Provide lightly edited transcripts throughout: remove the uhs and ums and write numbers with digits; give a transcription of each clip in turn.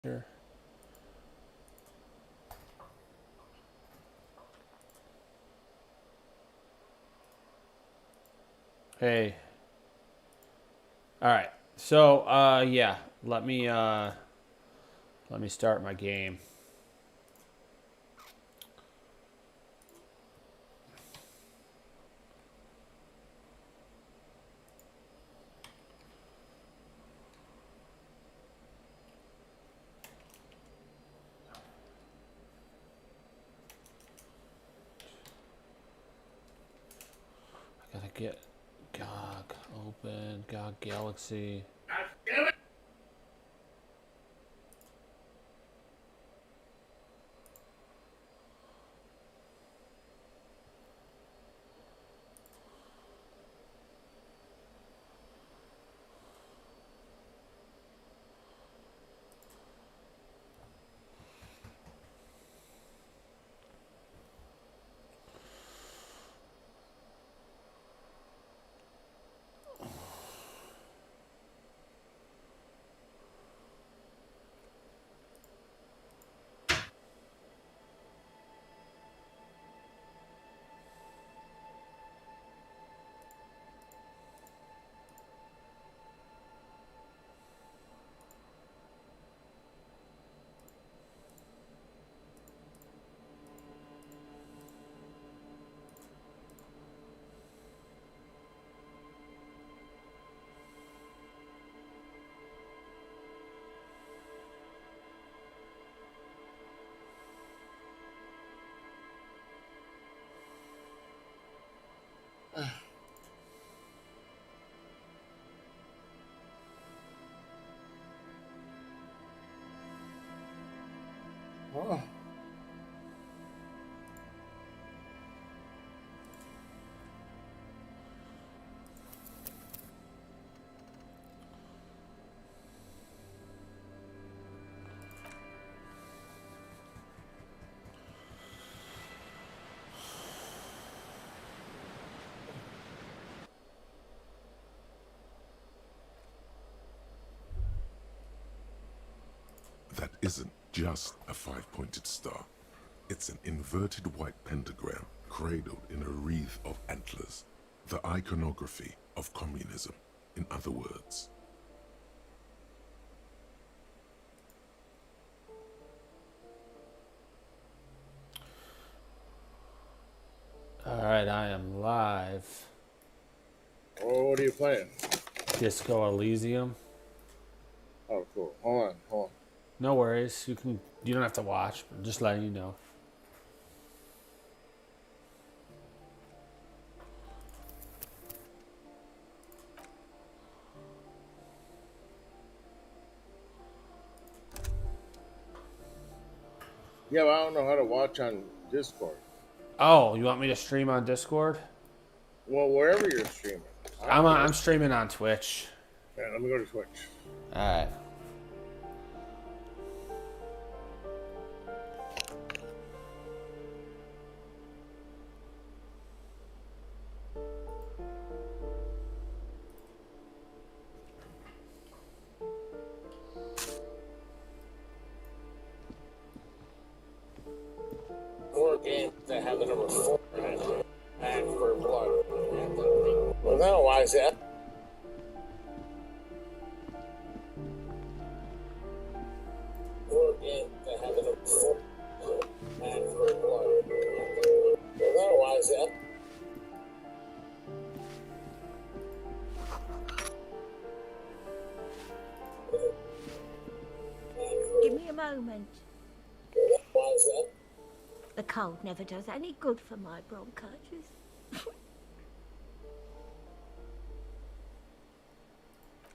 Sure. Hey. All right. So, yeah, let me start my game. I gotta get GOG open, GOG Galaxy. Oh. That isn't just a five-pointed star. It's an inverted white pentagram cradled in a wreath of antlers. The iconography of communism, in other words. All right, I am live. Oh, what are you playing? Disco Elysium. Oh, cool. Hold on. No worries. You don't have to watch, but just letting you know. Yeah, but I don't know how to watch on Discord. Oh, you want me to stream on Discord? Well, wherever you're streaming. I I'm don't care. I'm streaming on Twitch. Yeah, let me go to Twitch. All right. Four games that have the number 4 in it. And for blood. Well, no, why is that? Four games that have the number 4 and for blood. Well, no, why is that? Give me a moment. Why is that? The cold never does any good for my bronchitis.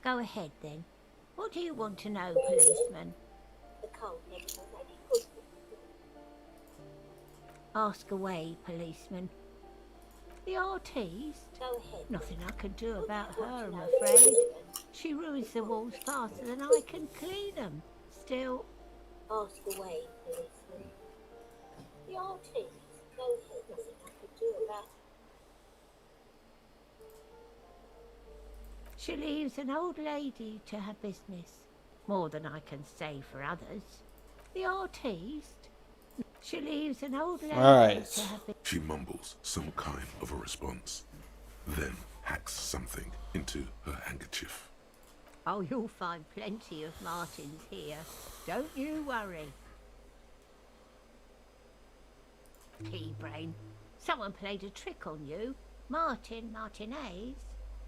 Go ahead then. What do you want to know, policeman? The cold never does any good. Ask away, policeman. The artiste? Go ahead. Nothing I can do about her, I'm afraid. She ruins the walls faster than I can clean them. Still, ask away, policeman. The artiste? Go ahead. Nothing I can do about. She leaves an old lady to her business. More than I can say for others. The artiste, she leaves an old lady Right. to have been... She mumbles some kind of a response, then hacks something into her handkerchief. Oh, you'll find plenty of Martins here. Don't you worry. Pea-brain, someone played a trick on you. Martin Martinez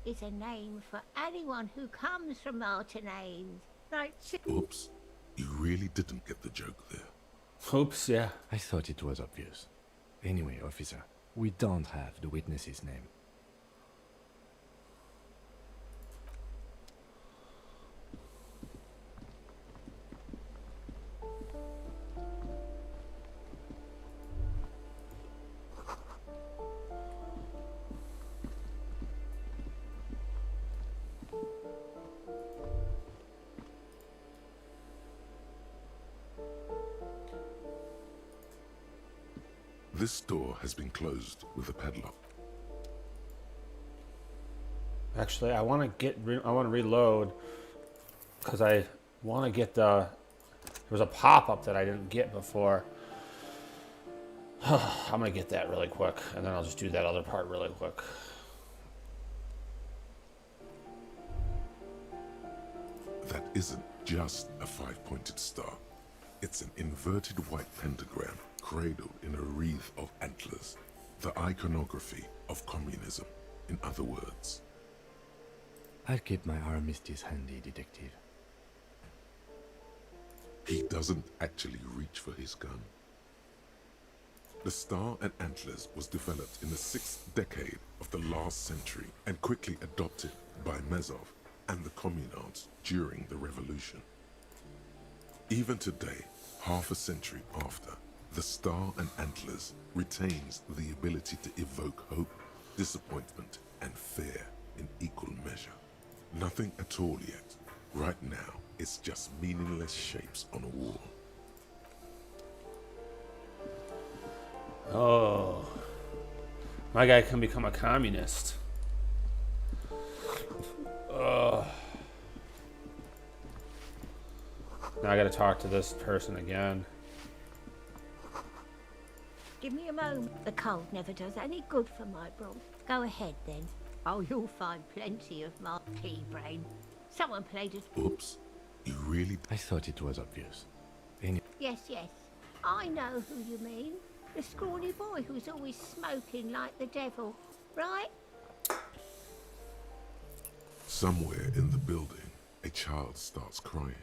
is a name for anyone who comes from Martinez. Like... Oops, you really didn't get the joke there. Oops, yeah. I thought it was obvious. Anyway, officer, we don't have the witness's name. This door has been closed with a padlock. Actually, I want to reload because I want to get the. There was a pop-up that I didn't get before. I'm gonna get that really quick, and then I'll just do that other part really quick. That isn't just a five-pointed star. It's an inverted white pentagram cradled in a wreath of antlers. The iconography of communism, in other words. I'll keep my armistice handy, detective. He doesn't actually reach for his gun. The star and antlers was developed in the 6th decade of the last century and quickly adopted by Mazov and the communards during the revolution. Even today, half a century after, the star and antlers retains the ability to evoke hope, disappointment, and fear in equal measure. Nothing at all yet. Right now, it's just meaningless shapes on a wall. Oh, my guy can become a communist. Now I gotta talk to this person again. Give me a moment. The cold never does any good for my broth. Go ahead then. Oh, you'll find plenty of my pea-brain. Someone played a... Oops, you really... I thought it was obvious. Yes, yes. I know who you mean. The scrawny boy who's always smoking like the devil, right? Somewhere in the building, a child starts crying.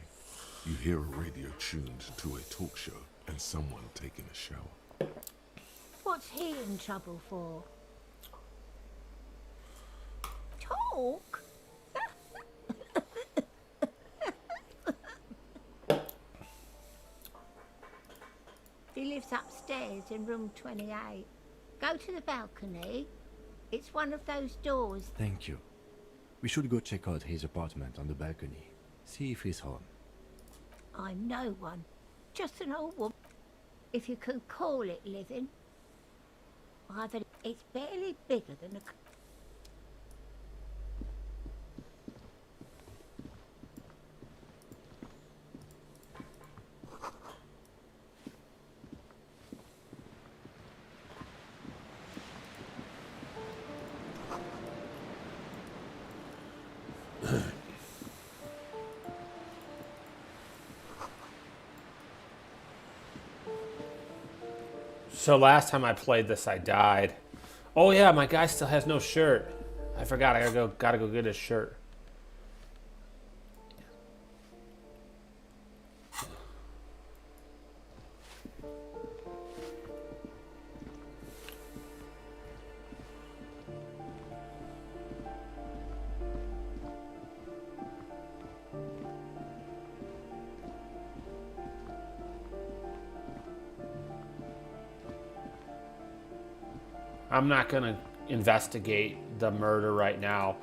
You hear a radio tuned to a talk show and someone taking a shower. What's he in trouble for? Talk? He lives upstairs in room 28. Go to the balcony. It's one of those doors. Thank you. We should go check out his apartment on the balcony. See if he's home. I'm no one. Just an old woman. If you can call it living. Either it's barely bigger than a... So last time I played this, I died. Oh yeah, my guy still has no shirt. I forgot. I gotta go get his shirt. I'm not gonna investigate the murder right now.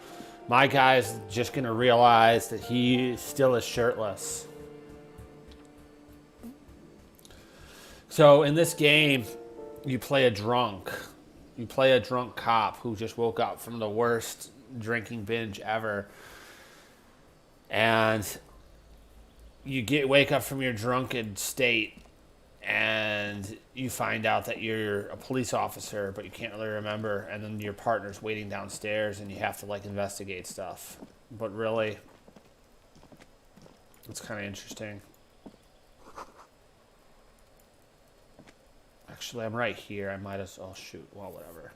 My guy's just gonna realize that he still is shirtless. So in this game, you play a drunk. You play a drunk cop who just woke up from the worst drinking binge ever. And you wake up from your drunken state and you find out that you're a police officer, but you can't really remember, and then your partner's waiting downstairs and you have to like investigate stuff. But really, it's kind of interesting. Actually, I'm right here. I might as well shoot. Well, whatever.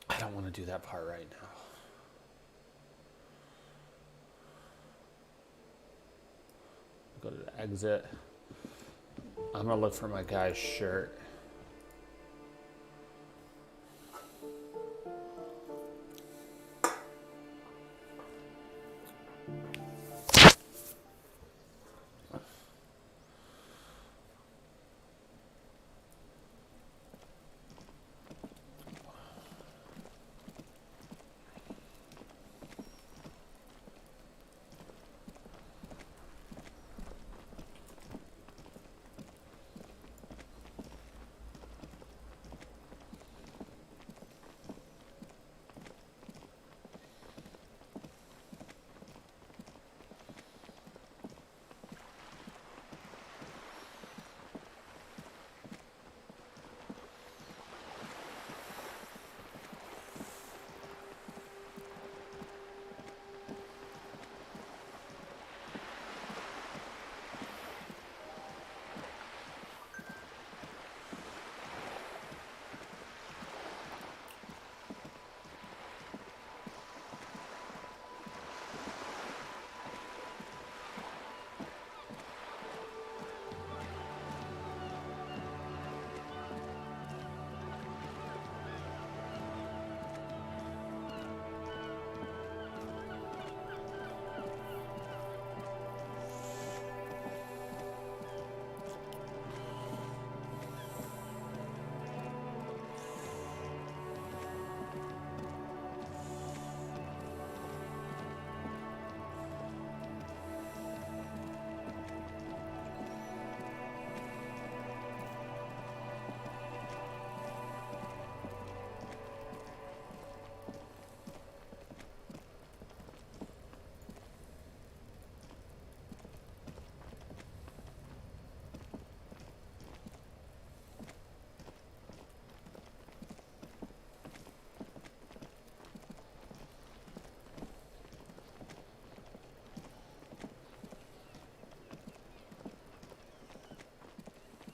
I don't want to do that part right now. Go to the exit. I'm gonna look for my guy's shirt.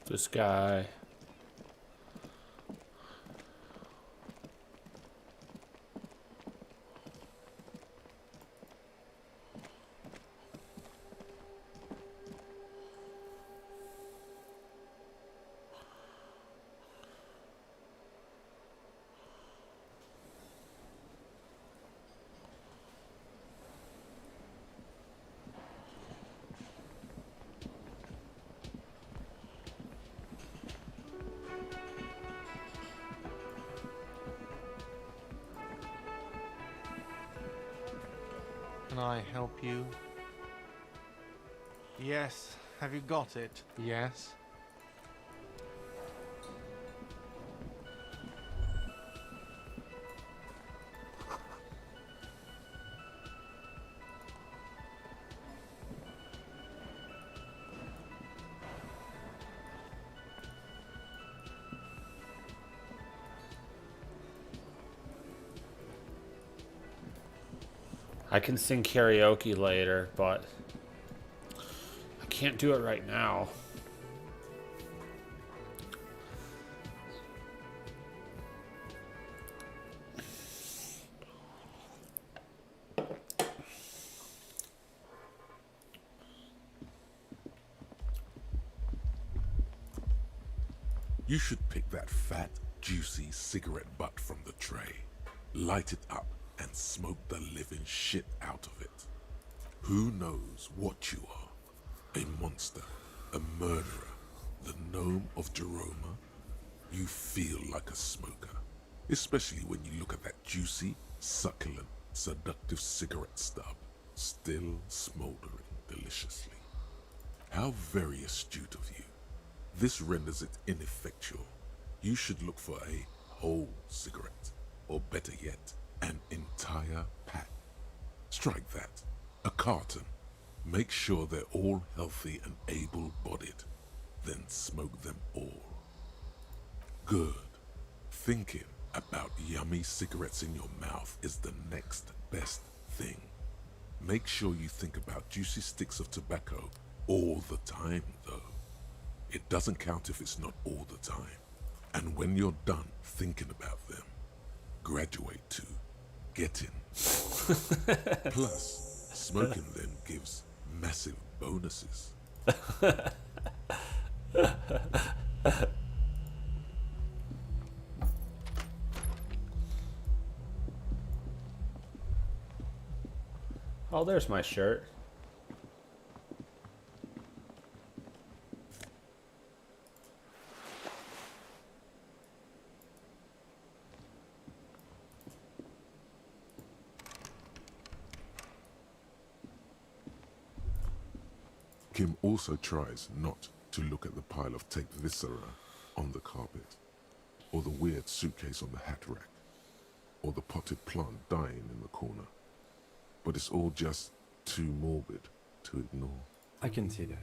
This guy. Can I help you? Yes. Have you got it? Yes. I can sing karaoke later, but I can't do it right now. You should pick that fat, juicy cigarette butt from the tray, light it up, and smoke the living shit out of it. Who knows what you are? A monster, a murderer, the gnome of Jeroma? You feel like a smoker, especially when you look at that juicy, succulent, seductive cigarette stub, still smoldering deliciously. How very astute of you. This renders it ineffectual. You should look for a whole cigarette, or better yet, an entire pack. Strike that. A carton, Make sure they're all healthy and able-bodied. Then smoke them all. Good. Thinking about yummy cigarettes in your mouth is the next best thing. Make sure you think about juicy sticks of tobacco all the time, though. It doesn't count if it's not all the time. And when you're done thinking about them, graduate to getting. Plus, smoking them gives massive bonuses. Oh, there's my shirt. Kim also tries not to look at the pile of taped viscera on the carpet, or the weird suitcase on the hat rack, or the potted plant dying in the corner. But it's all just too morbid to ignore. I can see that.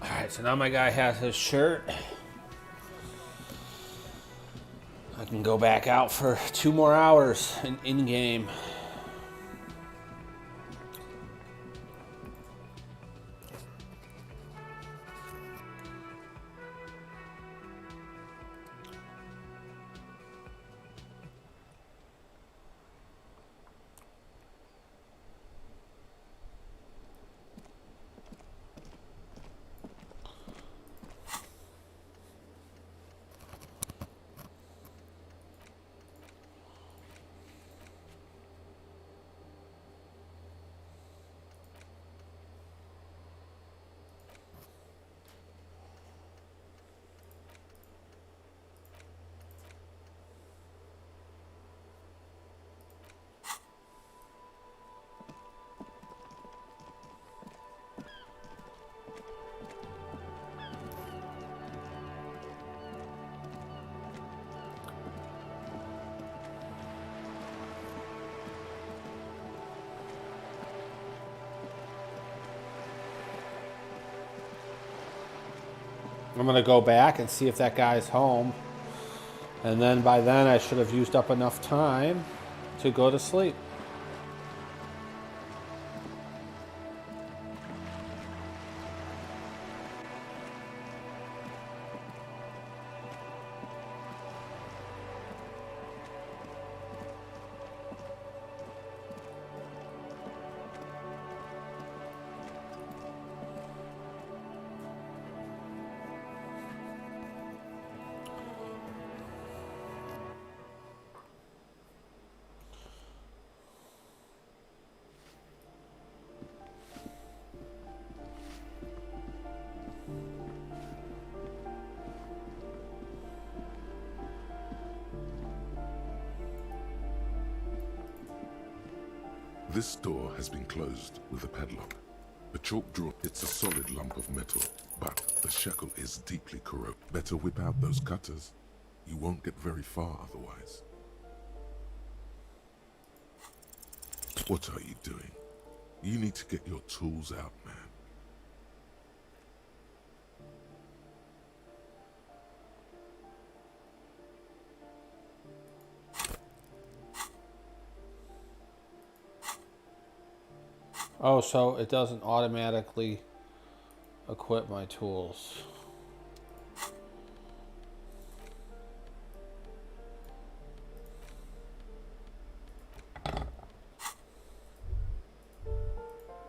Alright, so now my guy has his shirt. I can go back out for 2 more hours in-game. I'm gonna go back and see if that guy's home. And then by then I should have used up enough time to go to sleep. This door has been closed with a padlock. The chalk drawer, it's a solid lump of metal, but the shackle is deeply corroded. Better whip out those cutters. You won't get very far otherwise. What are you doing? You need to get your tools out, man. Oh, so it doesn't automatically equip my tools.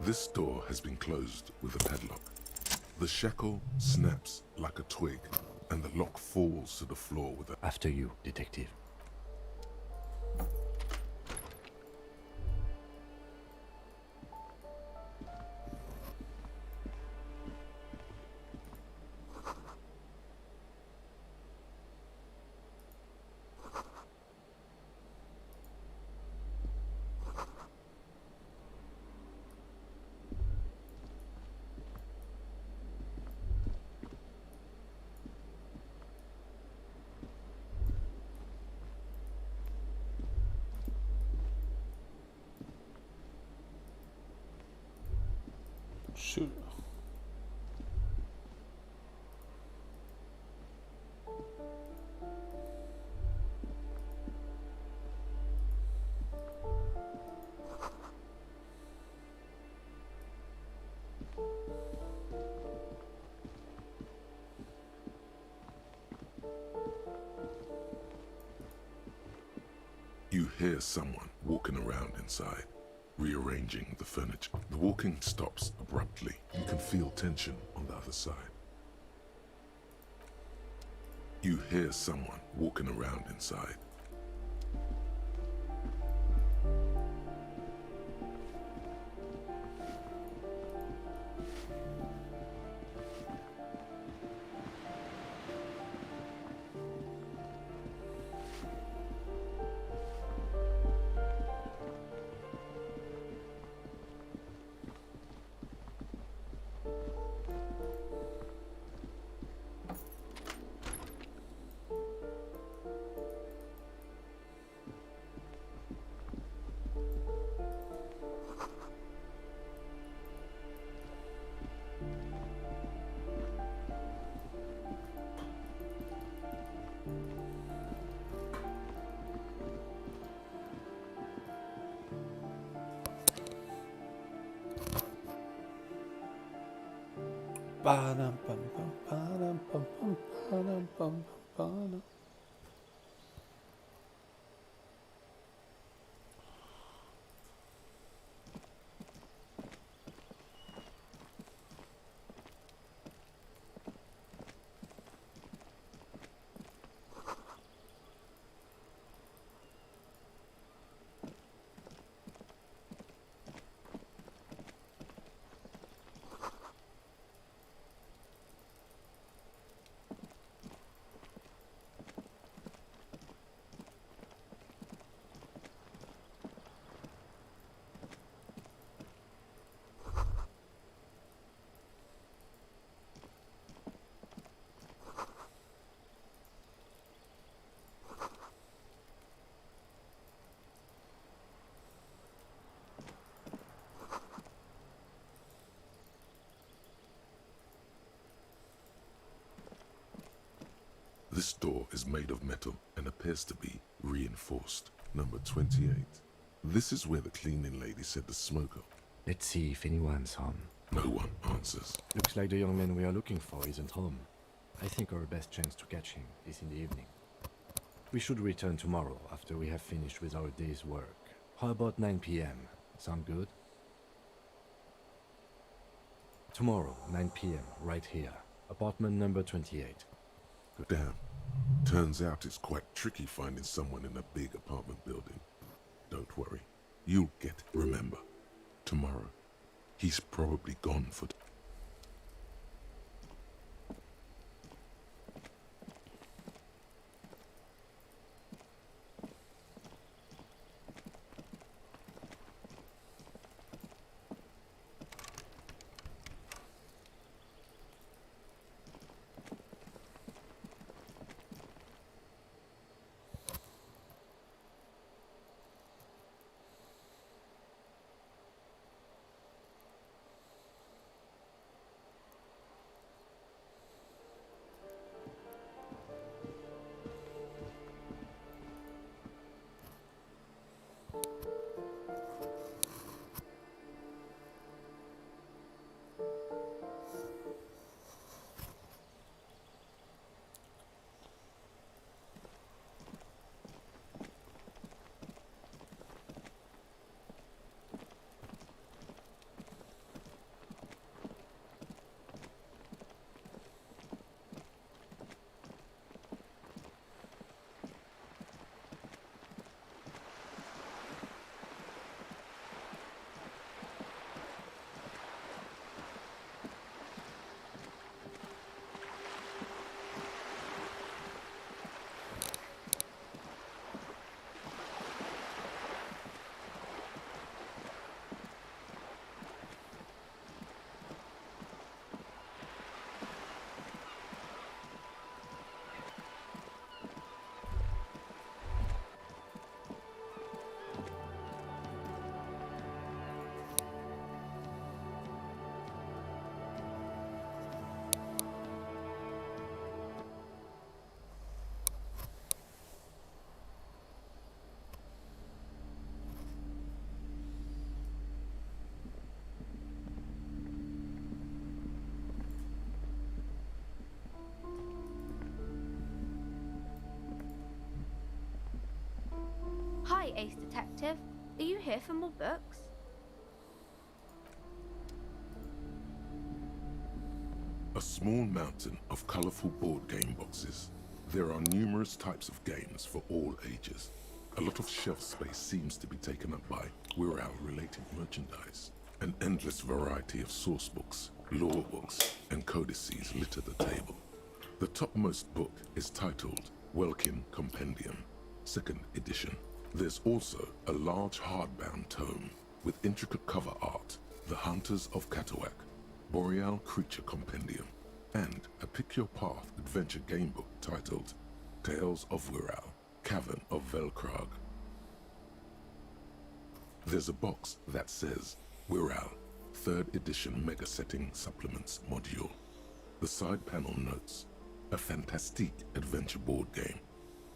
This door has been closed with a padlock. The shackle snaps like a twig, and the lock falls to the floor with a... After you, detective. Shoot. You hear someone walking around inside, rearranging the furniture. The walking stops abruptly. You can feel tension on the other side. You hear someone walking around inside. Ba-dum, bum, bum, ba-dum, bum, bum, ba-dum, bum, bum, ba-dum. This door is made of metal and appears to be reinforced. Number 28. This is where the cleaning lady said the smoker. Let's see if anyone's home. No one answers. Looks like the young man we are looking for isn't home. I think our best chance to catch him is in the evening. We should return tomorrow after we have finished with our day's work. How about 9 p.m.? Sound good? Tomorrow, 9 p.m., right here. Apartment number 28. Damn. Turns out it's quite tricky finding someone in a big apartment building. Don't worry. You'll get it. Remember, tomorrow, he's probably gone for... Hey, Ace Detective. Are you here for more books? A small mountain of colorful board game boxes. There are numerous types of games for all ages. A lot of shelf space seems to be taken up by Wirral-related merchandise. An endless variety of source books, lore books, and codices litter the table. The topmost book is titled Welkin Compendium, 2nd edition. There's also a large hardbound tome with intricate cover art, The Hunters of Catawak, Boreal Creature Compendium, and a Pick Your Path adventure game book titled Tales of Wirral, Cavern of Velkrag. There's a box that says Wirral, 3rd edition Mega Setting Supplements Module. The side panel notes, a fantastique adventure board game,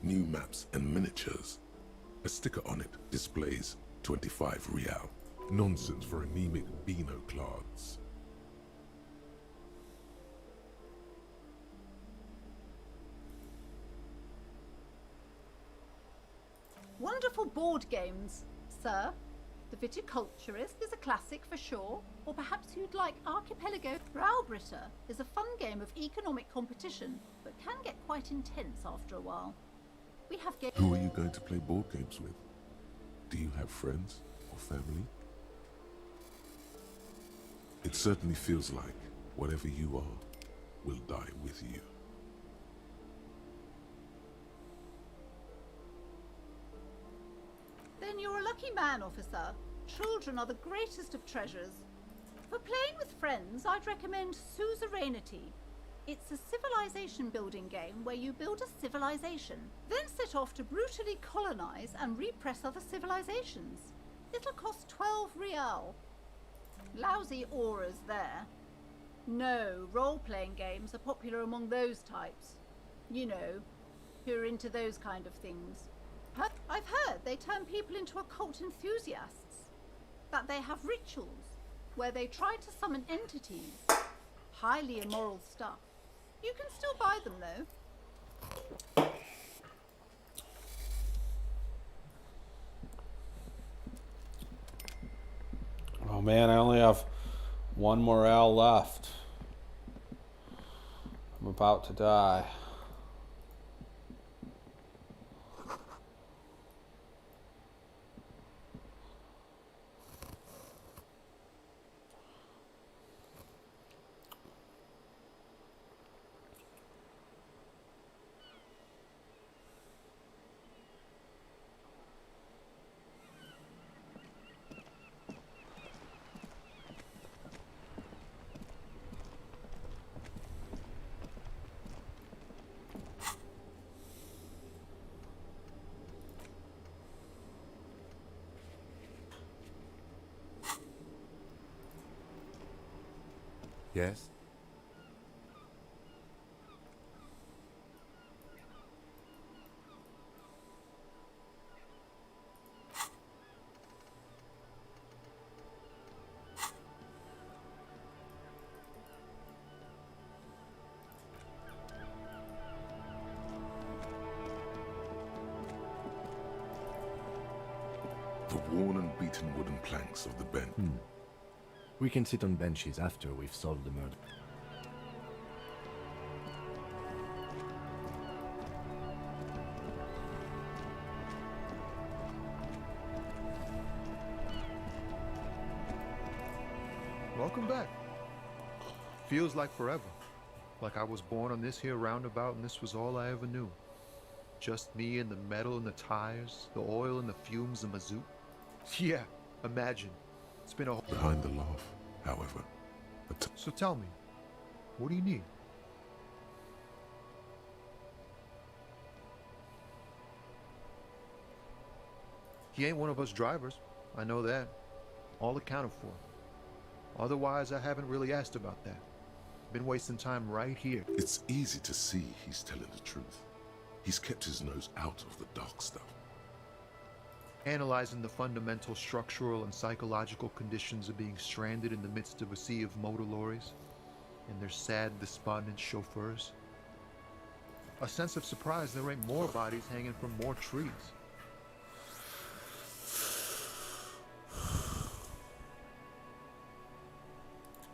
new maps and miniatures. A sticker on it displays 25 real. Nonsense for anemic Beano clods. Wonderful board games, sir. The Viticulturist is a classic for sure, or perhaps you'd like Archipelago. Raubritter is a fun game of economic competition, but can get quite intense after a while. We have games. Who are you going to play board games with? Do you have friends or family? It certainly feels like whatever you are will die with you. Then you're a lucky man, officer. Children are the greatest of treasures. For playing with friends, I'd recommend Suzerainty. It's a civilization building game where you build a civilization, then set off to brutally colonize and repress other civilizations. It'll cost 12 real. Lousy auras there. No, role-playing games are popular among those types. You know, who are into those kind of things. I've heard they turn people into occult enthusiasts. That they have rituals where they try to summon entities. Highly immoral stuff. You can still buy them though. Oh man, I only have one morale left. I'm about to die. Yes? The worn and beaten wooden planks of the bench. We can sit on benches after we've solved the murder. Welcome back. Feels like forever. Like I was born on this here roundabout and this was all I ever knew. Just me and the metal and the tires, the oil and the fumes of mazout. Yeah, imagine. It's been a whole... Behind the laugh, however, So tell me, what do you need? He ain't one of us drivers. I know that. All accounted for. Otherwise, I haven't really asked about that. Been wasting time right here. it's easy to see he's telling the truth. He's kept his nose out of the dark stuff. Analyzing the fundamental structural and psychological conditions of being stranded in the midst of a sea of motor lorries and their sad, despondent chauffeurs. A sense of surprise there ain't more bodies hanging from more trees.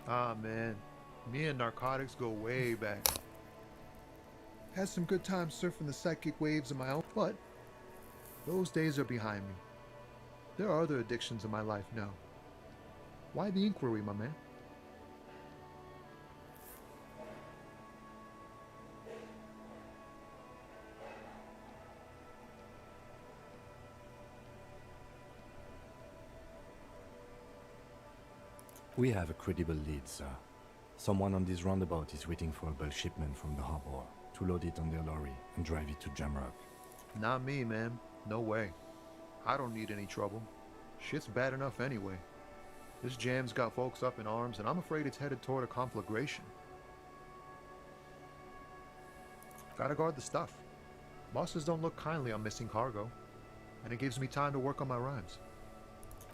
Ah, man. Me and narcotics go way back. Had some good times surfing the psychic waves of my own, but those days are behind me. There are other addictions in my life now. Why the inquiry, my man? We have a credible lead, sir. Someone on this roundabout is waiting for a bulk shipment from the harbor to load it on their lorry and drive it to Jamrock. Not me, man. No way. I don't need any trouble. Shit's bad enough anyway. This jam's got folks up in arms, and I'm afraid it's headed toward a conflagration. Gotta guard the stuff. Bosses don't look kindly on missing cargo, and it gives me time to work on my rhymes.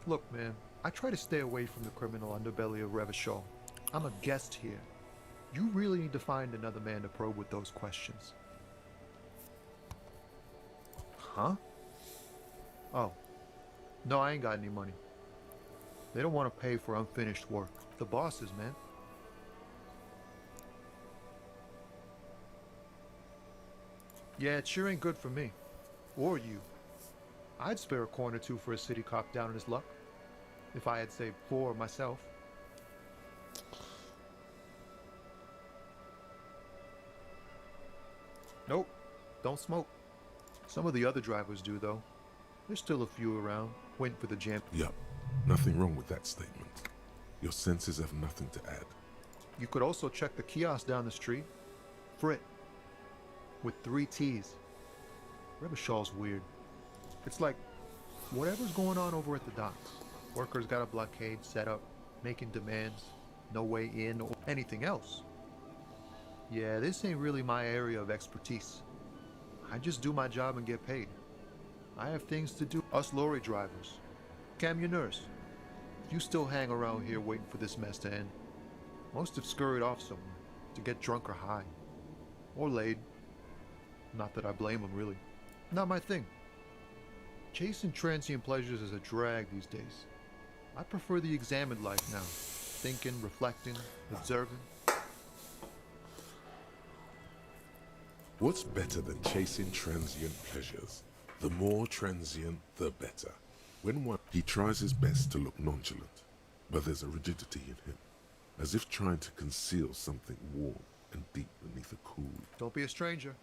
Look, man, I try to stay away from the criminal underbelly of Revachol. I'm a guest here. You really need to find another man to probe with those questions. Huh? Oh. No, I ain't got any money. They don't want to pay for unfinished work. The bosses, man. Yeah, it sure ain't good for me. Or you. I'd spare a coin or two for a city cop down in his luck. If I had saved 4 myself. Nope. Don't smoke. Some of the other drivers do, though. There's still a few around, waiting for the jam. Yup, nothing wrong with that statement. Your senses have nothing to add. You could also check the kiosk down the street. Frit. With 3 T's. Revachol's weird. It's like whatever's going on over at the docks. Workers got a blockade set up, making demands, no way in or anything else. Yeah, this ain't really my area of expertise. I just do my job and get paid. I have things to do. Us lorry drivers, camionneurs, you still hang around here waiting for this mess to end. Most have scurried off somewhere to get drunk or high. Or laid. Not that I blame them, really. Not my thing. Chasing transient pleasures is a drag these days. I prefer the examined life now. Thinking, reflecting, observing. What's better than chasing transient pleasures? The more transient, the better. When one, he tries his best to look nonchalant, but there's a rigidity in him, as if trying to conceal something warm and deep beneath a cool. Don't be a stranger.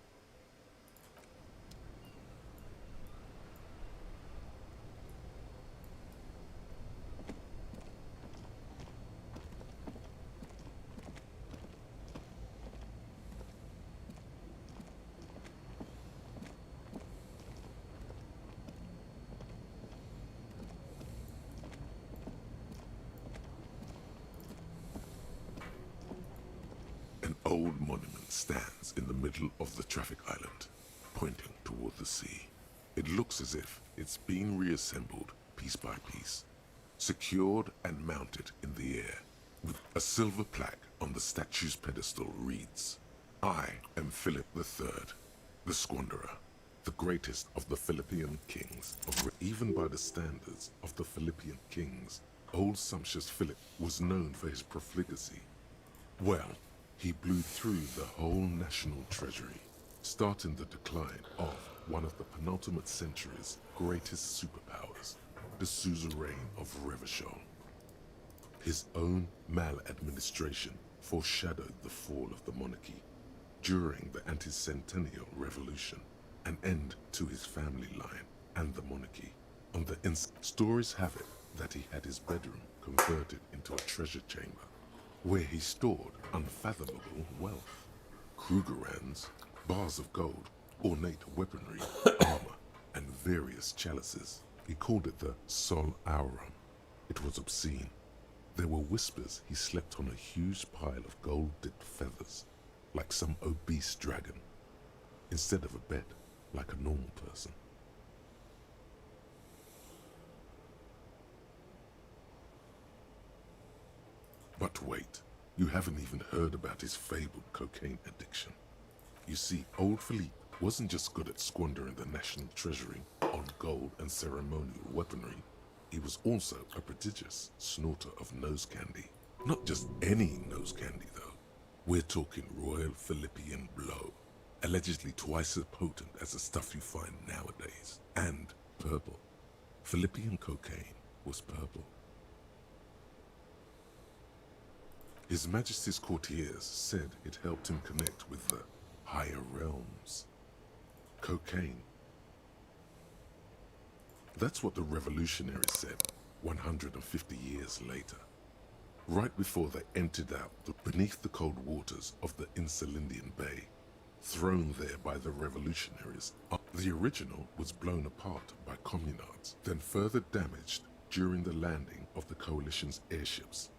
An old monument stands in the middle of the traffic island, pointing toward the sea. It looks as if it's been reassembled piece by piece, secured and mounted in the air. With a silver plaque on the statue's pedestal reads, "I am Philip III, the Squanderer, the greatest of the Philippian kings." Even by the standards of the Philippian kings, old sumptuous Philip was known for his profligacy. Well, he blew through the whole national treasury, starting the decline of one of the penultimate century's greatest superpowers, the suzerain of Revachol. His own maladministration foreshadowed the fall of the monarchy during the anti-centennial revolution, an end to his family line and the monarchy. On the stories have it that he had his bedroom converted into a treasure chamber, where he stored unfathomable wealth. Krugerrands, bars of gold, ornate weaponry, armor, and various chalices. He called it the Sol Aurum. It was obscene. There were whispers he slept on a huge pile of gold-dipped feathers, like some obese dragon, instead of a bed, like a normal person. But wait, you haven't even heard about his fabled cocaine addiction. You see, old Philippe wasn't just good at squandering the national treasury on gold and ceremonial weaponry, he was also a prodigious snorter of nose candy. Not just any nose candy, though. We're talking Royal Philippian Blow, allegedly twice as potent as the stuff you find nowadays. And purple. Philippian cocaine was purple. His Majesty's courtiers said it helped him connect with the higher realms. Cocaine. That's what the revolutionaries said 150 years later. Right before they emptied out beneath the cold waters of the Insulindian Bay, thrown there by the revolutionaries. The original was blown apart by communards, then further damaged during the landing of the coalition's airships.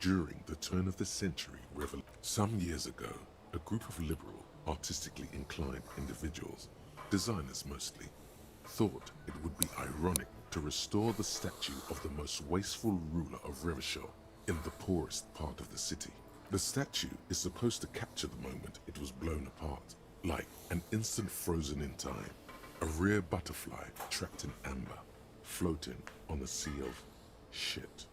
During the turn of the century revolution, some years ago, a group of liberal, artistically inclined individuals, designers mostly, thought it would be ironic to restore the statue of the most wasteful ruler of Revachol in the poorest part of the city. The statue is supposed to capture the moment it was blown apart, like an instant frozen in time, a rare butterfly trapped in amber, floating on a sea of shit.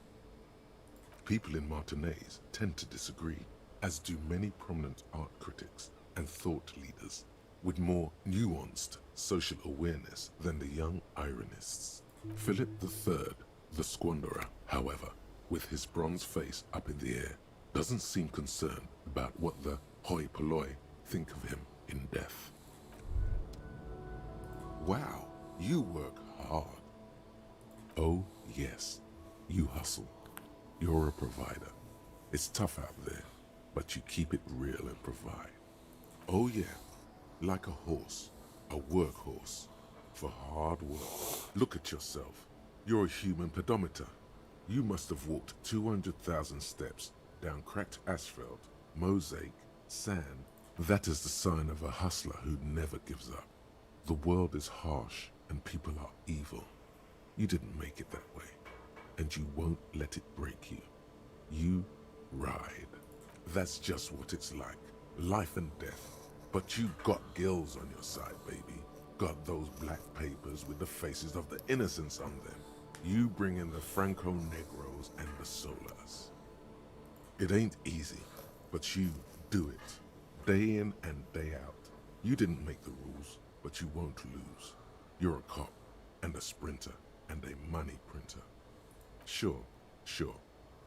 People in Martinaise tend to disagree, as do many prominent art critics and thought leaders with more nuanced social awareness than the young ironists. Philip III, the squanderer, however, with his bronze face up in the air, doesn't seem concerned about what the hoi polloi think of him in death. Wow, you work hard. Oh yes, you hustle. You're a provider. It's tough out there, but you keep it real and provide. Oh yeah, like a horse, a workhorse, for hard work. Look at yourself. You're a human pedometer. You must have walked 200,000 steps down cracked asphalt, mosaic, sand. That is the sign of a hustler who never gives up. The world is harsh and people are evil. You didn't make it that way, and you won't let it break you. You ride. That's just what it's like. Life and death. But you got gills on your side, baby. Got those black papers with the faces of the innocents on them. You bring in the Franco Negros and the Solas. It ain't easy, but you do it. Day in and day out. You didn't make the rules, but you won't lose. You're a cop, and a sprinter, and a money printer. Sure.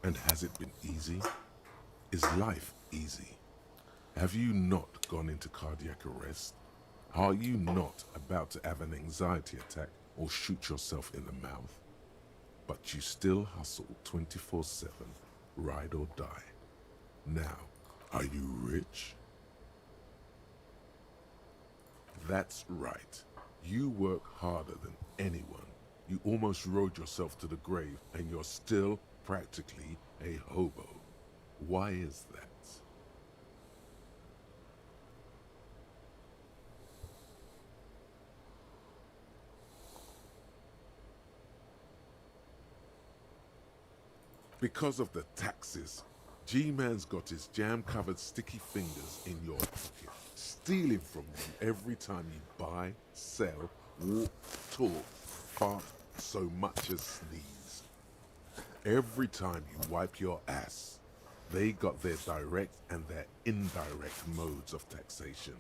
And has it been easy? Is life easy? Have you not gone into cardiac arrest? Are you not about to have an anxiety attack or shoot yourself in the mouth? But you still hustle 24/7, ride or die. Now, are you rich? That's right. You work harder than anyone. You almost rode yourself to the grave and you're still practically a hobo. Why is that? Because of the taxes. G-Man's got his jam-covered sticky fingers in your pocket, stealing from you every time you buy, sell, walk, talk, fart, so much as sneeze. Every time you wipe your ass, they got their direct and their indirect modes of taxation.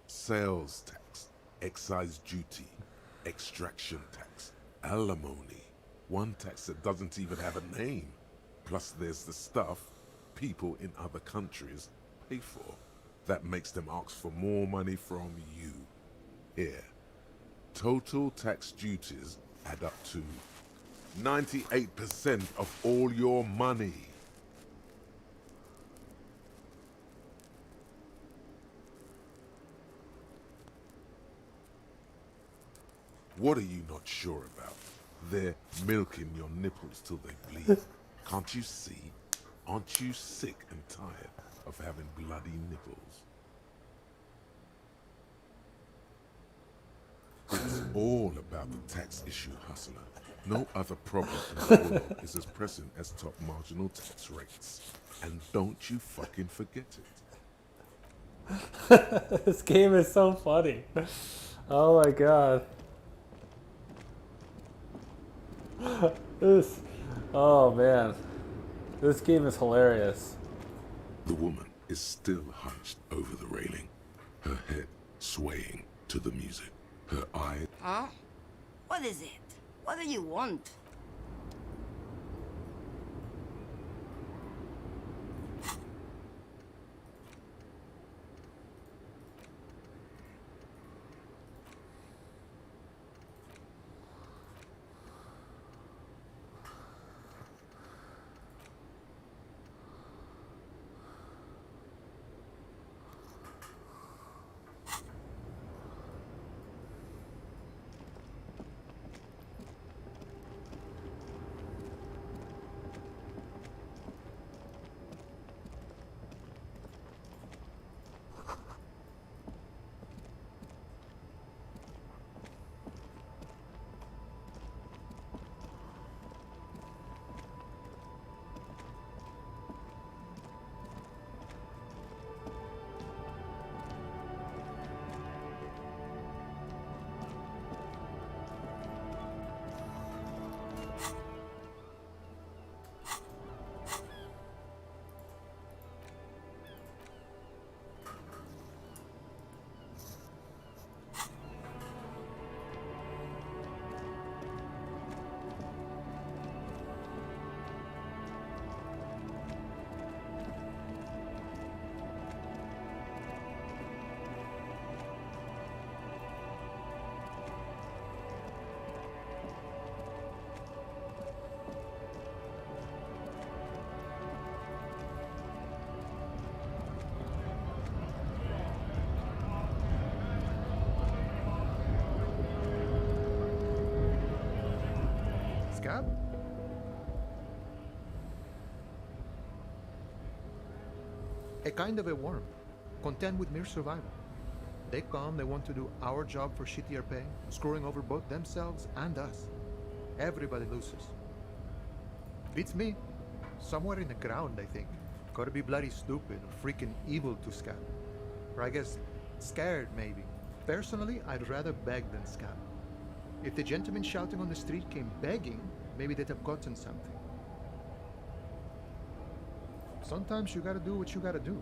Sales tax, excise duty, extraction tax, alimony, one tax that doesn't even have a name. Plus there's the stuff people in other countries pay for that makes them ask for more money from you. Here, total tax duties add up to 98% of all your money. What are you not sure about? They're milking your nipples till they bleed. Can't you see? Aren't you sick and tired of having bloody nipples? It's all about the tax issue, hustler. No other problem in the world is as pressing as top marginal tax rates. And don't you fucking forget it. This game is so funny. Oh my god. Oh man. This game is hilarious. The woman is still hunched over the railing, her head swaying to the music, her eyes. Huh? What is it? What do you want? Scab? A kind of a worm, content with mere survival. They come, they want to do our job for shittier pay, screwing over both themselves and us. Everybody loses. Beats me. Somewhere in the ground, I think. Gotta be bloody stupid or freaking evil to scab. Or I guess, scared, maybe. Personally, I'd rather beg than scab. If the gentleman shouting on the street came begging, maybe they'd have gotten something. Sometimes you gotta do what you gotta do.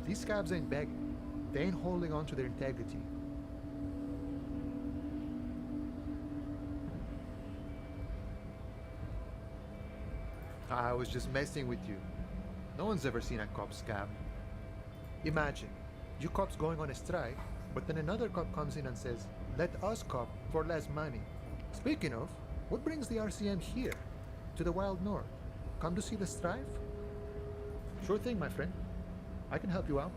These scabs ain't begging. They ain't holding on to their integrity. I was just messing with you. No one's ever seen a cop scab. Imagine, you cops going on a strike, but then another cop comes in and says, "Let us cop for less money." Speaking of, what brings the RCM here? To the Wild North? Come to see the strife? Sure thing, my friend. I can help you out.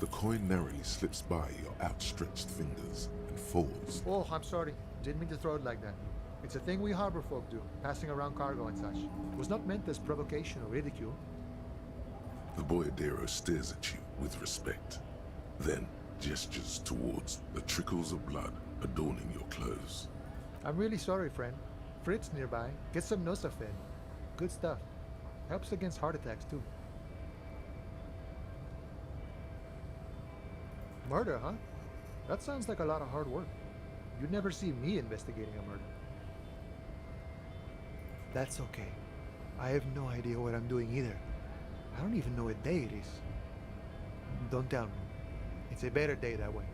The coin narrowly slips by your outstretched fingers and falls. Oh, I'm sorry. Didn't mean to throw it like that. It's a thing we harbor folk do, passing around cargo and such. It was not meant as provocation or ridicule. The boyadero stares at you with respect, then gestures towards the trickles of blood adorning your clothes. I'm really sorry, friend. Fritz nearby. Get some Nosafed. Good stuff. Helps against heart attacks, too. Murder, huh? That sounds like a lot of hard work. You'd never see me investigating a murder. That's okay. I have no idea what I'm doing either. I don't even know what day it is. Don't tell me. It's a better day that way.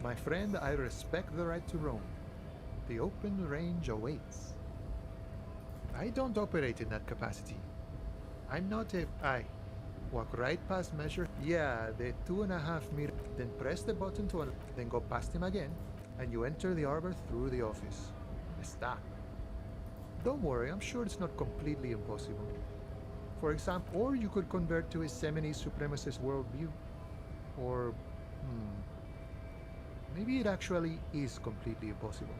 My friend, I respect the right to roam. The open range awaits. I don't operate in that capacity. I'm not a... I walk right past measure. Yeah, the 2.5 meters. Then press the button to... Then go past him again. And you enter the arbor through the office. Stop. Don't worry, I'm sure it's not completely impossible. For example, or you could convert to a Semini supremacist worldview. Or... maybe it actually is completely impossible.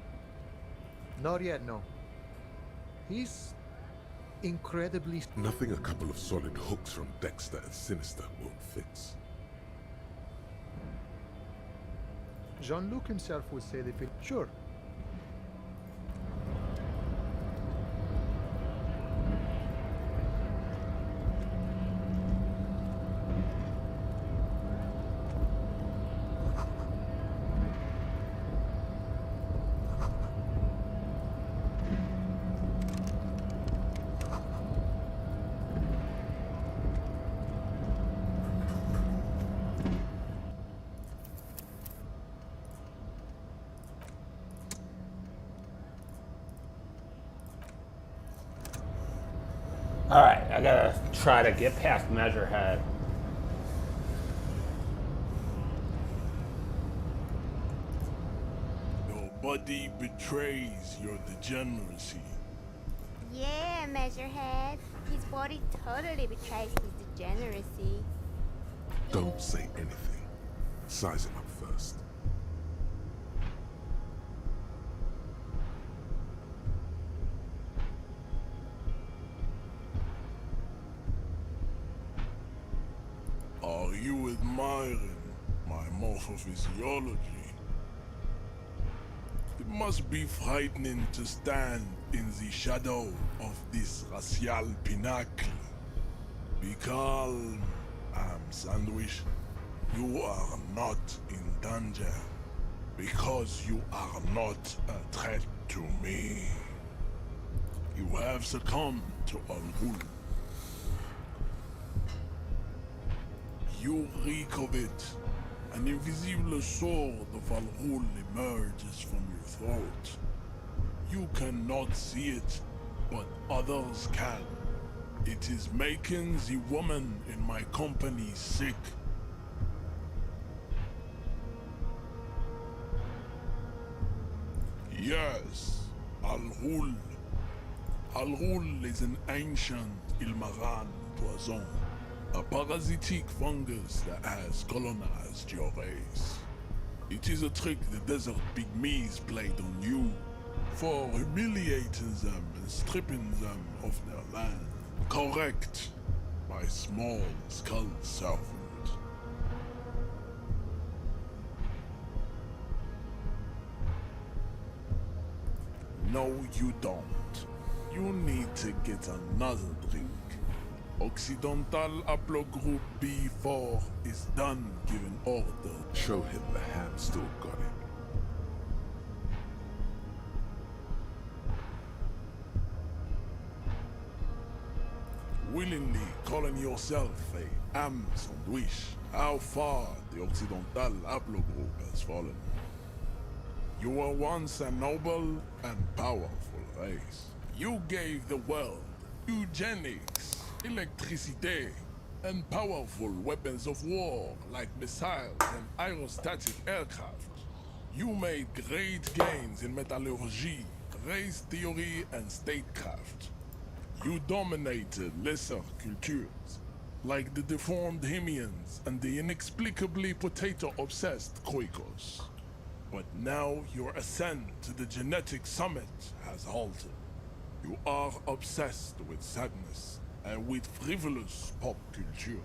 Not yet, no. He's incredibly... Nothing a couple of solid hooks from Dexter and Sinister won't fix. Jean-Luc himself would say they feel... Sure. Alright, I gotta try to get past Measurehead. Your body betrays your degeneracy. Yeah, Measurehead. His body totally betrays his degeneracy. Don't say anything. Size him up first. Are you admiring my morphophysiology? It must be frightening to stand in the shadow of this racial pinnacle. Be calm, Sandwich. You are not in danger because you are not a threat to me. You have succumbed to Al Ghul. You reek of it. An invisible sword of Al Ghul emerges from your throat. You cannot see it, but others can. It is making the woman in my company sick. Yes, Al Ghul. Al Ghul is an ancient Ilmaran poison. A parasitic fungus that has colonized your race. It is a trick the desert pygmies played on you for humiliating them and stripping them of their land. Correct, my small skull servant. No, you don't. You need to get another drink. Occidental Haplogroup B4 is done giving order. Show him the ham still got him. Willingly calling yourself a Am Sandwich, how far the Occidental Haplogroup has fallen. You were once a noble and powerful race. You gave the world eugenics, electricity, and powerful weapons of war like missiles and aerostatic aircraft. You made great gains in metallurgy, race theory, and statecraft. You dominated lesser cultures, like the deformed Hemians and the inexplicably potato-obsessed Khoikos. But now your ascent to the genetic summit has halted. You are obsessed with sadness and with frivolous pop culture.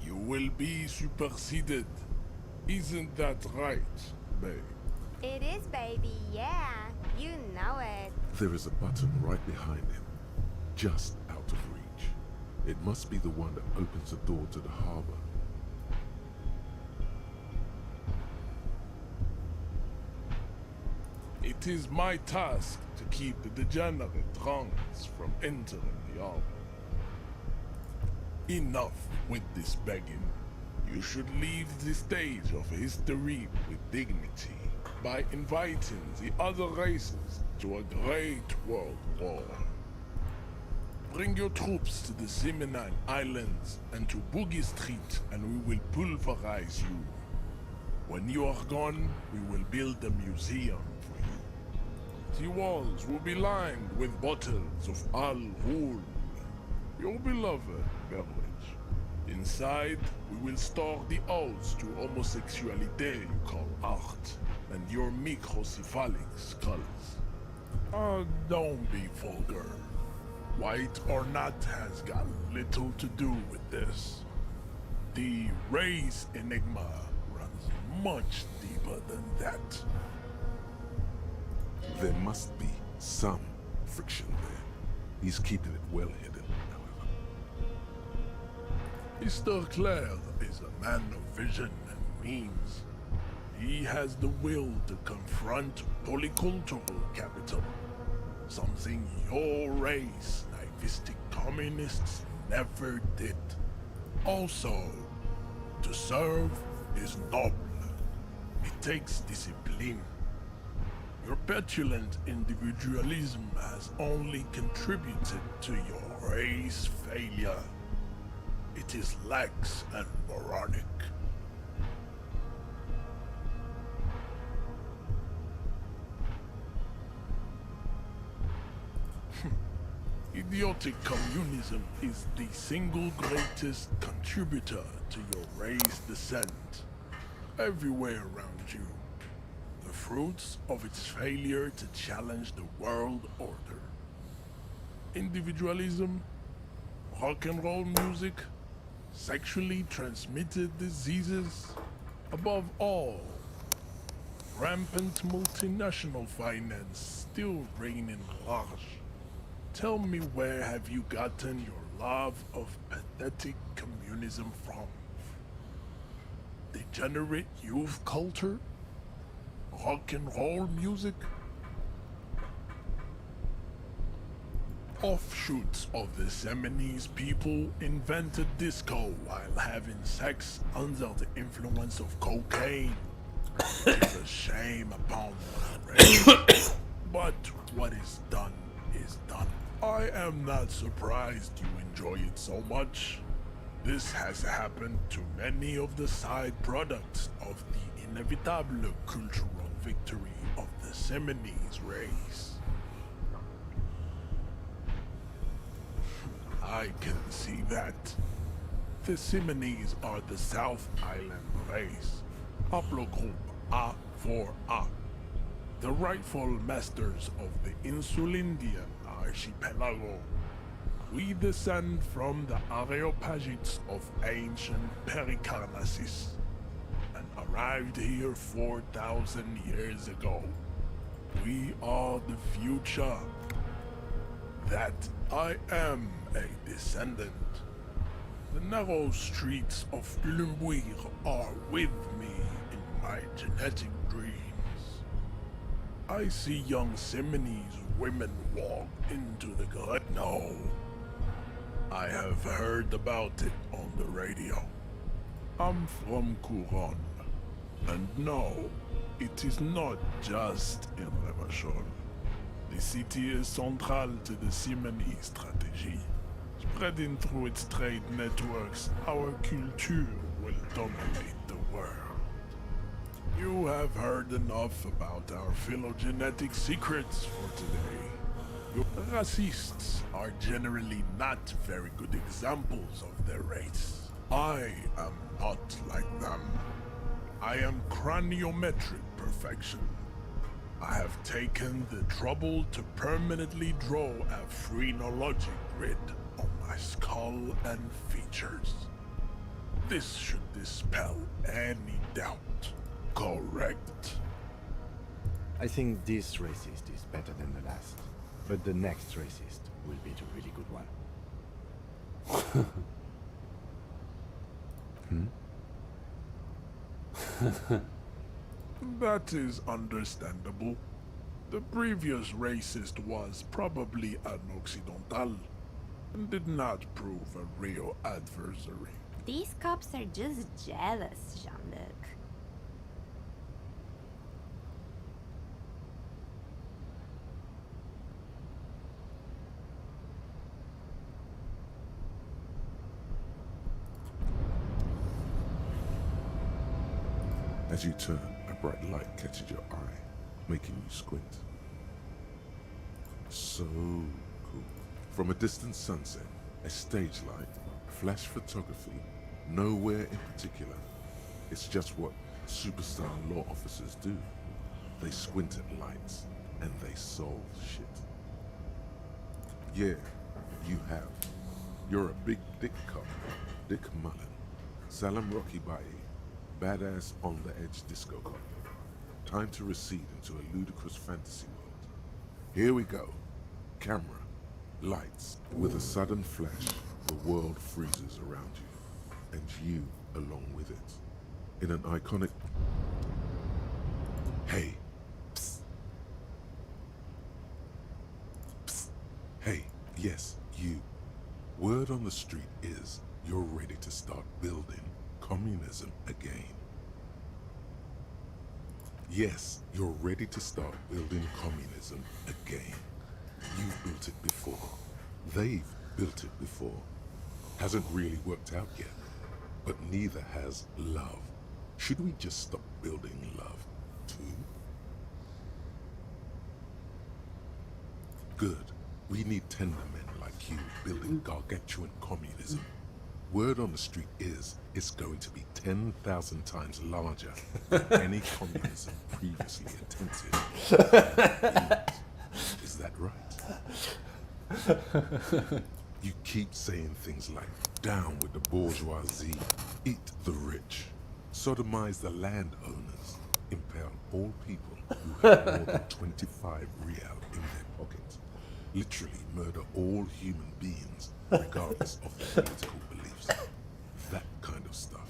You will be superseded. Isn't that right, babe? It is, baby, yeah. You know it. There is a button right behind him, just out of reach. It must be the one that opens the door to the harbor. It is my task to keep the degenerate drunks from entering the harbor. Enough with this begging. You should leave the stage of history with dignity by inviting the other races to a great world war. Bring your troops to the Simonine Islands and to Boogie Street and we will pulverize you. When you are gone, we will build a museum for you. The walls will be lined with bottles of Al Ghul, your beloved beverage. Inside, we will store the odes to homosexuality you call art, and your microcephalic skulls. Don't be vulgar. White or not has got little to do with this. The race enigma runs much deeper than that. There must be some friction there. He's keeping it well hidden, however. Mr. Clare is a man of vision and means. He has the will to confront polycultural capital. Something your race, naivistic communists, never did. Also, to serve is noble. It takes discipline. Your petulant individualism has only contributed to your race failure. It is lax and moronic. Idiotic communism is the single greatest contributor to your race descent. Everywhere around you, the fruits of its failure to challenge the world order. Individualism, rock and roll music, sexually transmitted diseases, above all, rampant multinational finance still reigning large. Tell me, where have you gotten your love of pathetic communism from? Degenerate youth culture? Rock and roll music? Offshoots of the Seminoles people invented disco while having sex under the influence of cocaine. It's a shame upon the race. But what is done is done. I am not surprised you enjoy it so much. This has happened to many of the side products of the inevitable cultural victory of the Seminoles race. I can see that. The Seminoles are the South Island race, haplogroup A4A, the rightful masters of the Insulindian archipelago. We descend from the Areopagites of ancient Pericarnassus and arrived here 4,000 years ago. We are the future. That I am a descendant. The narrow streets of Ulumbuir are with me in my genetic dreams. I see young Seminoles women walk into the gut. No, I have heard about it on the radio. I'm from Couronne, and no, it is not just in Revachol. The city is central to the Seminoles strategy. Spreading through its trade networks, our culture will dominate the world. You have heard enough about our phylogenetic secrets for today. Your racists are generally not very good examples of their race. I am not like them. I am craniometric perfection. I have taken the trouble to permanently draw a phrenologic grid on my skull and features. This should dispel any doubt. Correct. I think this racist is better than the last, but the next racist will be the really good one. That is understandable. The previous racist was probably an Occidental and did not prove a real adversary. These cops are just jealous, Jean-Luc. As you turn, a bright light catches your eye, making you squint. So cool. From a distant sunset, a stage light, flash photography, nowhere in particular. It's just what superstar law officers do. They squint at lights, and they solve shit. Yeah, you have. You're a big dick cop, Dick Mullen, Salam Rocky Baye, badass on-the-edge disco cop. Time to recede into a ludicrous fantasy world. Here we go. Camera, lights. With a sudden flash, the world freezes around you, and you along with it. In an iconic... Hey. Psst. Psst. Hey, yes, you. Word on the street is you're ready to start building communism again. Yes, you're ready to start building communism again. You've built it before. They've built it before. Hasn't really worked out yet. But neither has love. Should we just stop building love, too? Good. We need tender men like you building gargantuan communism. Word on the street is it's going to be 10,000 times larger than any communism previously attempted. Is that right? You keep saying things like, down with the bourgeoisie, eat the rich, sodomize the landowners, impale all people who have more than 25 real in their pockets, literally murder all human beings, regardless of their political beliefs. That kind of stuff.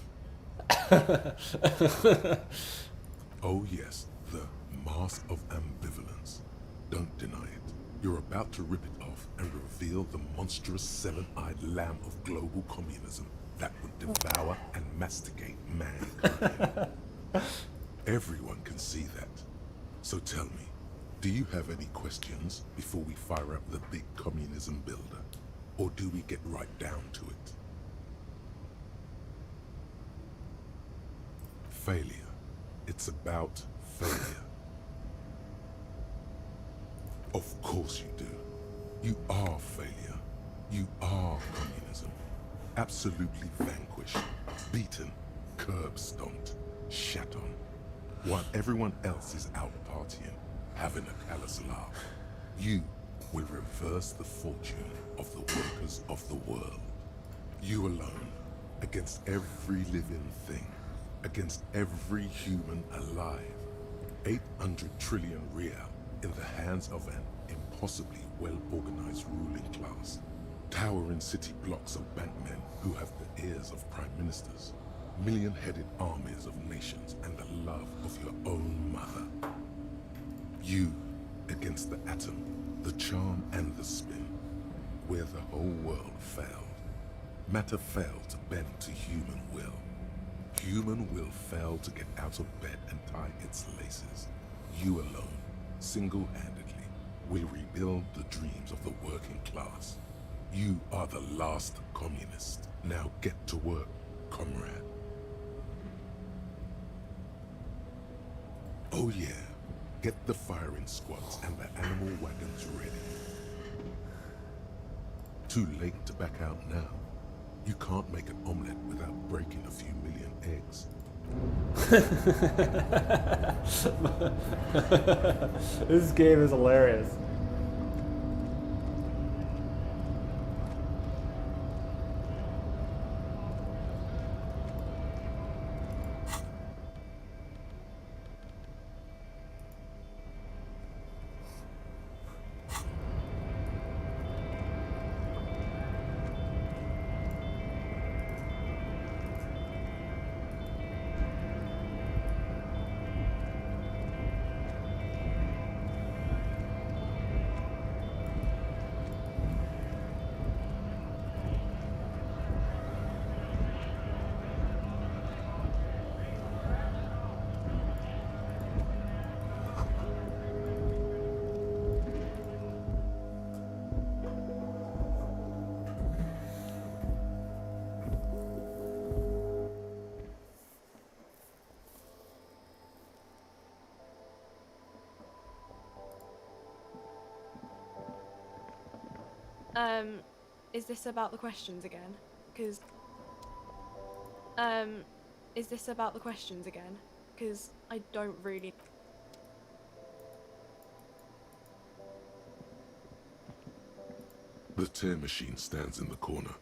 Oh yes, the mask of ambivalence. Don't deny it. You're about to rip it off and reveal the monstrous seven-eyed lamb of global communism that would devour and masticate mankind. Everyone can see that. So tell me, do you have any questions before we fire up the big communism builder? Or do we get right down to it? Failure. It's about failure. Of course you do. You are failure. You are communism. Absolutely vanquished, beaten, curb-stomped, shat on. While everyone else is out partying, having a callous laugh, you will reverse the fortune of the workers of the world. You alone, against every living thing, against every human alive. 800 trillion real in the hands of an impossibly well-organized ruling class. Towering city blocks of bankmen who have the ears of prime ministers. Million-headed armies of nations and the love of your own mother. You against the atom, the charm and the spin, where the whole world failed. Matter failed to bend to human will. Human will failed to get out of bed and tie its laces. You alone, single-handedly, will rebuild the dreams of the working class. You are the last communist. Now get to work, comrade. Oh yeah, get the firing squads and the animal wagons ready. Too late to back out now. You can't make an omelette without breaking a few million eggs. This game is hilarious. Is this about the questions again? Because, is this about the questions again? Because I don't really... The tear machine stands in the corner.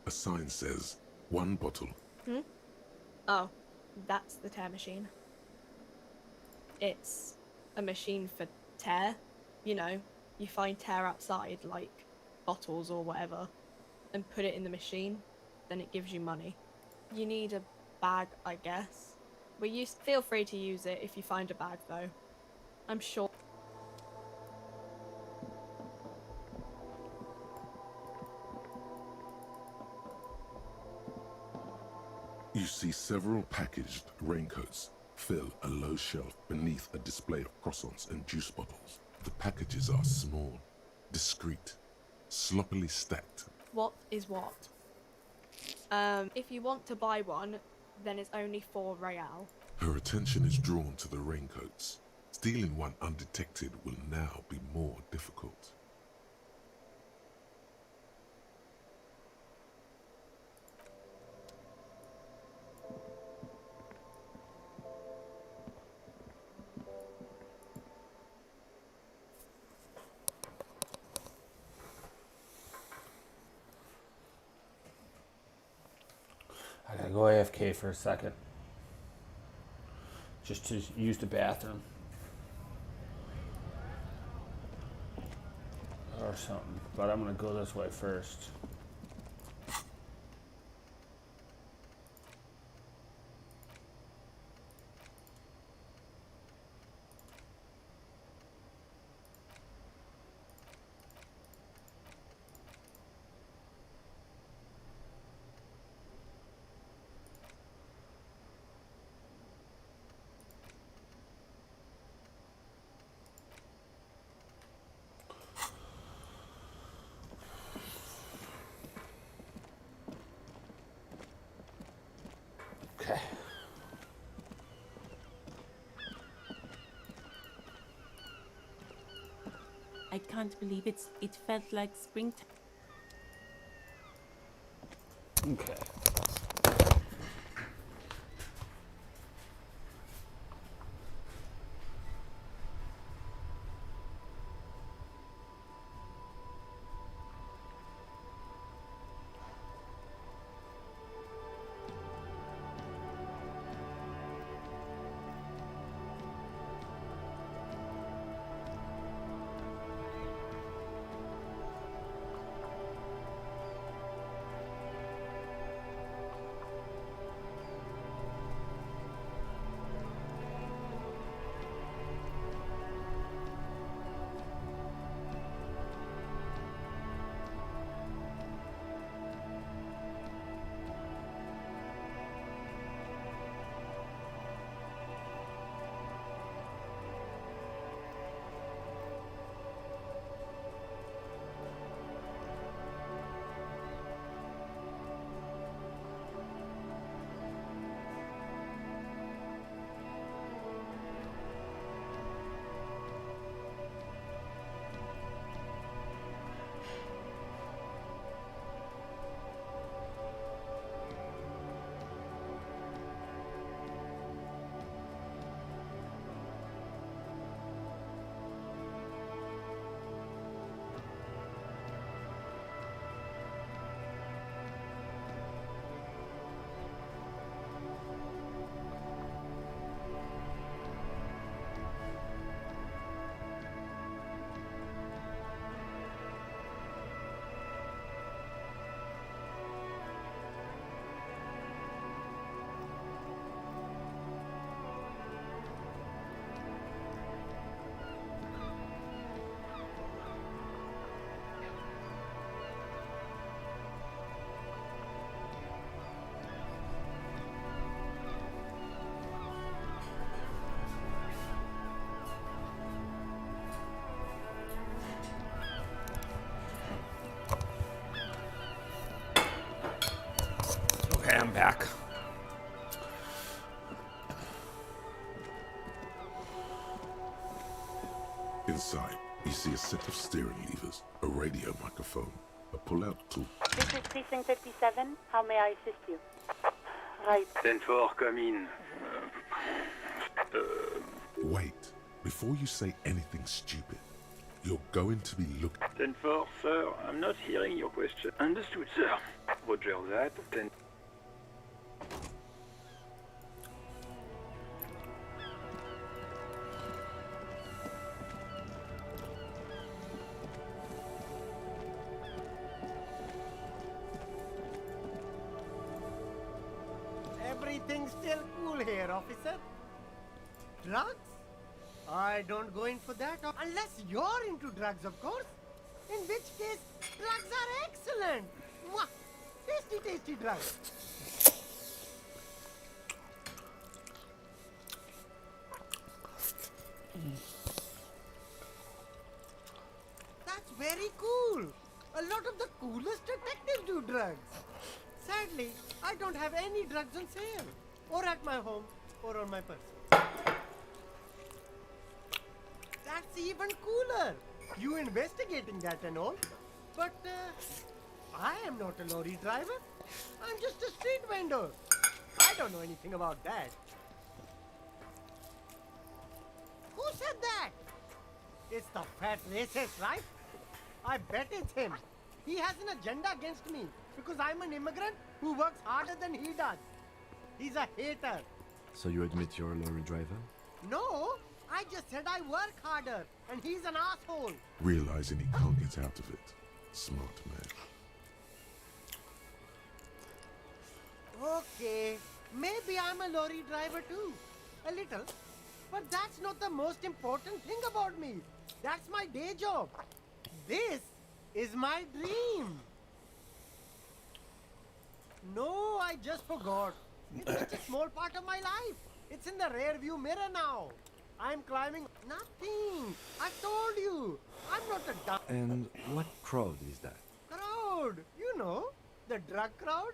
A sign says, 1 bottle. Oh, that's the tear machine. It's a machine for tear. You know, you find tear outside, like bottles or whatever, and put it in the machine, then it gives you money. You need a bag, I guess. Feel free to use it if you find a bag, though. I'm sure... You see several packaged raincoats fill a low shelf beneath a display of croissants and juice bottles. The packages are small, discreet, sloppily stacked. What is what? If you want to buy one, then it's only 4 real. Her attention is drawn to the raincoats. Stealing one undetected will now be more difficult. I gotta go AFK for a second. Just to use the bathroom. Or something. But I'm gonna go this way first. Okay. I can't believe it felt like springtime. Okay. Okay, I'm back. Inside, you see a set of steering levers, a radio microphone, a pull-out tool. This is Precinct 57. How may I assist you? Right. 10-4, come in. Wait, before you say anything stupid, you're going to be looked... 10-4, sir, I'm not hearing your question. Understood, sir. Roger that. 10... Everything's still cool here, officer. Drugs? I don't go in for that unless you're into drugs, of course. In which case, drugs are excellent. Mwah! Tasty, tasty drugs. That's very cool. A lot of the coolest detectives do drugs. Sadly, I don't have any drugs on sale, or at my home, or on my person. That's even cooler. You investigating that and all. But I am not a lorry driver. I'm just a street vendor. I don't know anything about that. Who said that? It's the fat racist, right? I bet it's him. He has an agenda against me because I'm an immigrant who works harder than he does. He's a hater. So you admit you're a lorry driver? No, I just said I work harder and he's an asshole. Realizing he can't get out of it. Smart man. Okay, maybe I'm a lorry driver too. A little. But that's not the most important thing about me. That's my day job. This is my dream. No, I just forgot. It's such a small part of my life. It's in the rear view mirror now. I'm climbing nothing. I told you. I'm not a dumb And what crowd is that? crowd. You know, the drug crowd.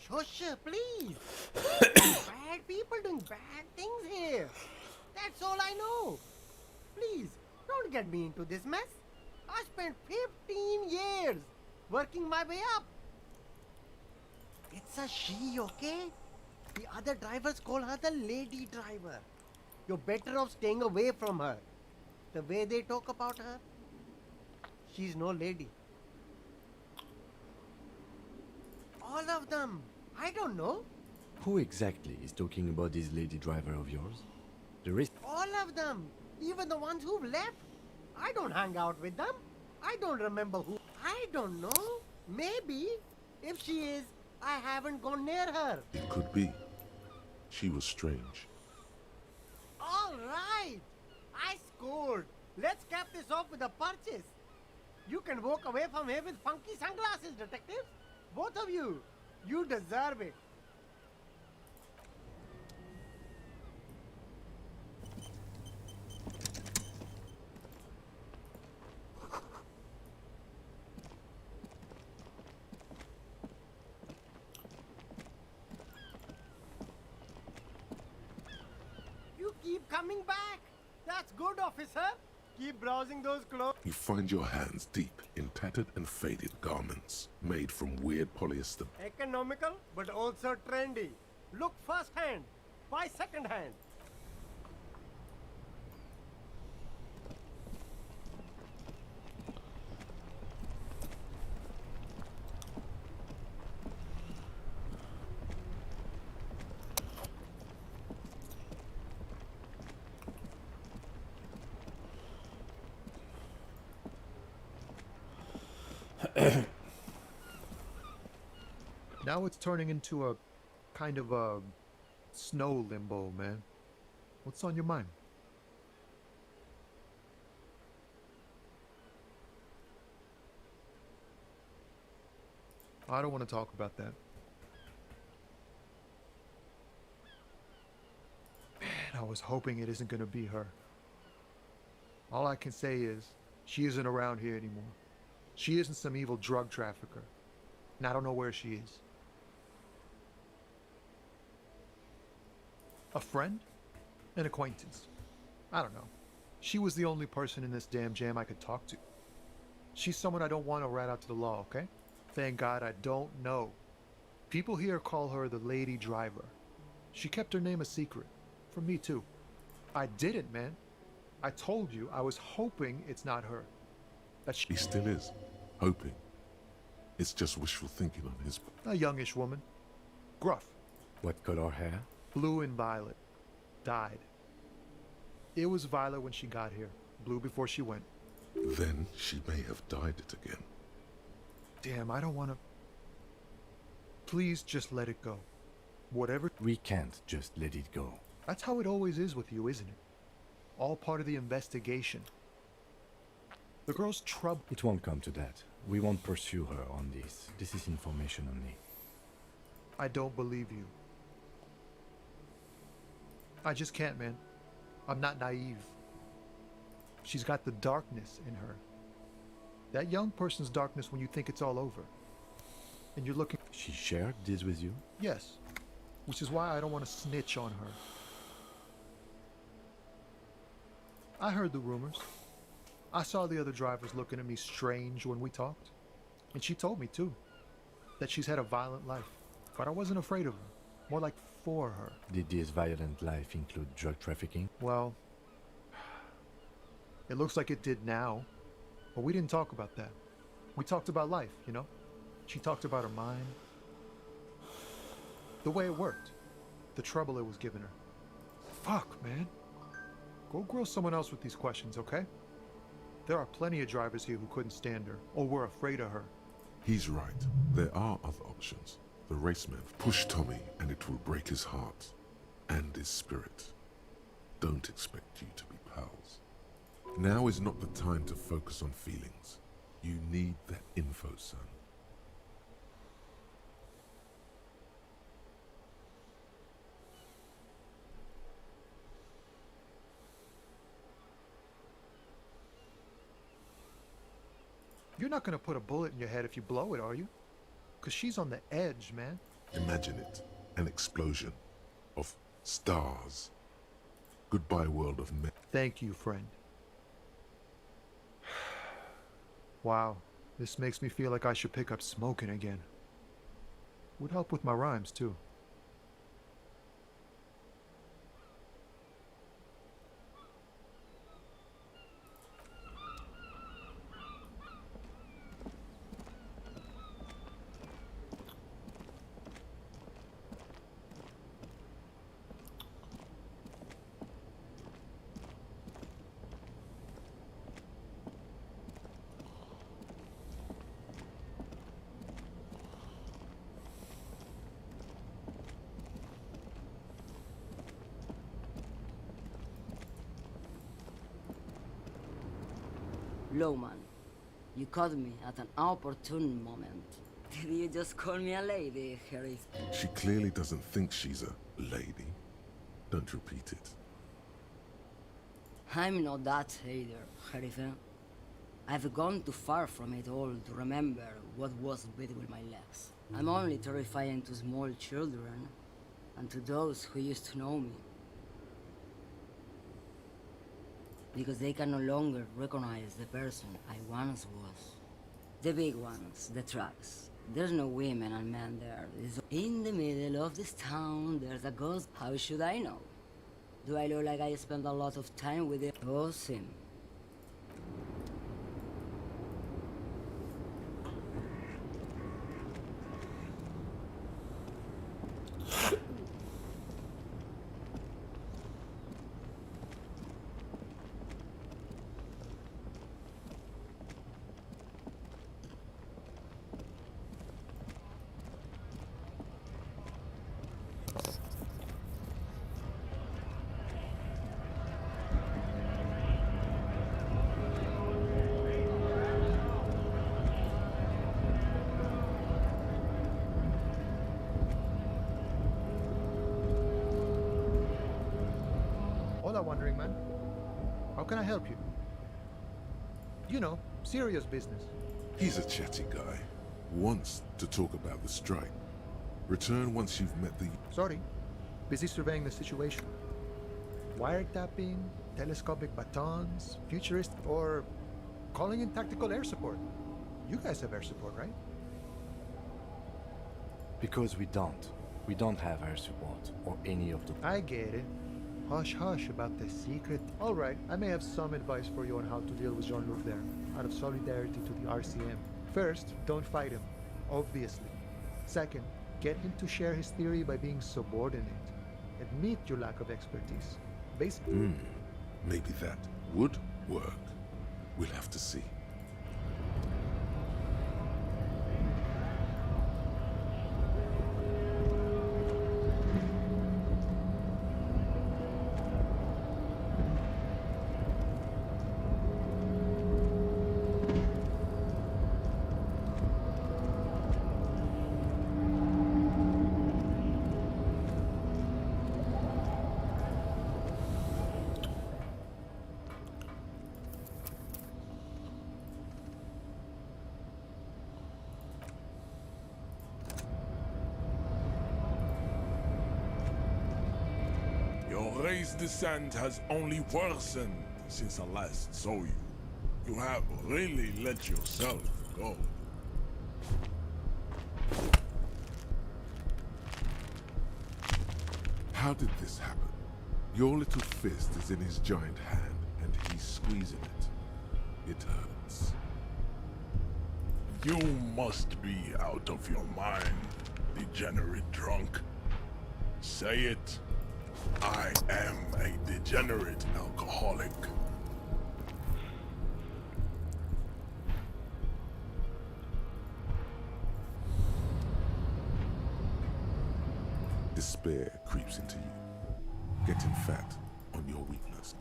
Shush, please. Bad people doing bad things here. That's all I know. Please, don't get me into this mess. I spent 15 years working my way up. It's a she, okay? The other drivers call her the lady driver. You're better off staying away from her. The way they talk about her, she's no lady. All of them. I don't know. Who exactly is talking about this lady driver of yours? The rest? All of them. Even the ones who've left. I don't hang out with them. I don't remember who. I don't know. Maybe. If she is, I haven't gone near her. It could be. She was strange. All right. I scored. Let's cap this off with a purchase. You can walk away from here with funky sunglasses, detective. Both of you. You deserve it. You keep coming back. That's good, officer. Keep browsing those clothes. You find your hands deep in tattered and faded garments made from weird polyester. Economical, but also trendy. Look first hand, buy second hand. Now it's turning into a kind of a snow limbo, man. What's on your mind? I don't want to talk about that. Man, I was hoping it isn't going to be her. All I can say is, she isn't around here anymore. She isn't some evil drug trafficker. And I don't know where she is. A friend? An acquaintance? I don't know. She was the only person in this damn jam I could talk to. She's someone I don't want to rat out to the law, okay? Thank God I don't know. People here call her the lady driver. She kept her name a secret. From me too. I didn't, man. I told you I was hoping it's not her. That He still is. Hoping. It's just wishful thinking on his part. A youngish woman. Gruff. What color hair? Blue and violet. Died. It was violet when she got here. Blue before she went. Then she may have dyed it again. Damn, I don't want to... Please just let it go. Whatever... We can't just let it go. That's how it always is with you, isn't it? All part of the investigation. The girl's trouble... It won't come to that. We won't pursue her on this. This is information only. I don't believe you. I just can't, man. I'm not naive. She's got the darkness in her. That young person's darkness when you think it's all over. And you're looking... She shared this with you? Yes. Which is why I don't want to snitch on her. I heard the rumors. I saw the other drivers looking at me strange when we talked. And she told me, too, that she's had a violent life. But I wasn't afraid of her. More like for her. Did this violent life include drug trafficking? Well, it looks like it did now. But we didn't talk about that. We talked about life, you know? She talked about her mind. The way it worked. The trouble it was giving her. Fuck, man. Go grill someone else with these questions, okay? There are plenty of drivers here who couldn't stand her, or were afraid of her. He's right. There are other options. The raceman push Tommy and it will break his heart and his spirit. Don't expect you to be pals. Now is not the time to focus on feelings. You need that info, son. You're not gonna put a bullet in your head if you blow it, are you? Because she's on the edge, man. Imagine it. An explosion of stars. Goodbye, world of men. Thank you, friend. Wow, this makes me feel like I should pick up smoking again. Would help with my rhymes, too. Lowman, you caught me at an opportune moment. Did you just call me a lady, Harry? She clearly doesn't think she's a lady. Don't repeat it. I'm not that either, Harry. I've gone too far from it all to remember what was between my legs. I'm only terrifying to small children and to those who used to know me. Because they can no longer recognize the person I once was. The big ones, the trucks. There's no women and men there. In the middle of this town, there's a ghost. How should I know? Do I look like I spend a lot of time with it? Oh, Sim. Hola, Wandering Man. How can I help you? You know, serious business. He's a chatty guy. Wants to talk about the strike. Return once you've met the... Sorry. Busy surveying the situation. Wiretapping, telescopic batons, futurist, or calling in tactical air support. You guys have air support, right? Because we don't. We don't have air support, or any of the... I get it. Hush hush about the secret. Alright, I may have some advice for you on how to deal with Jean-Luc there, out of solidarity to the RCM. First, don't fight him, obviously. Second, get him to share his theory by being subordinate. Admit your lack of expertise. Basically... Maybe that would work. We'll have to see. Your race descent has only worsened since I last saw you. You have really let yourself go. How did this happen? Your little fist is in his giant hand, and he's squeezing it. It hurts. You must be out of your mind, degenerate drunk. Say it. I am a degenerate alcoholic. Despair creeps into you, getting fat on your weakness.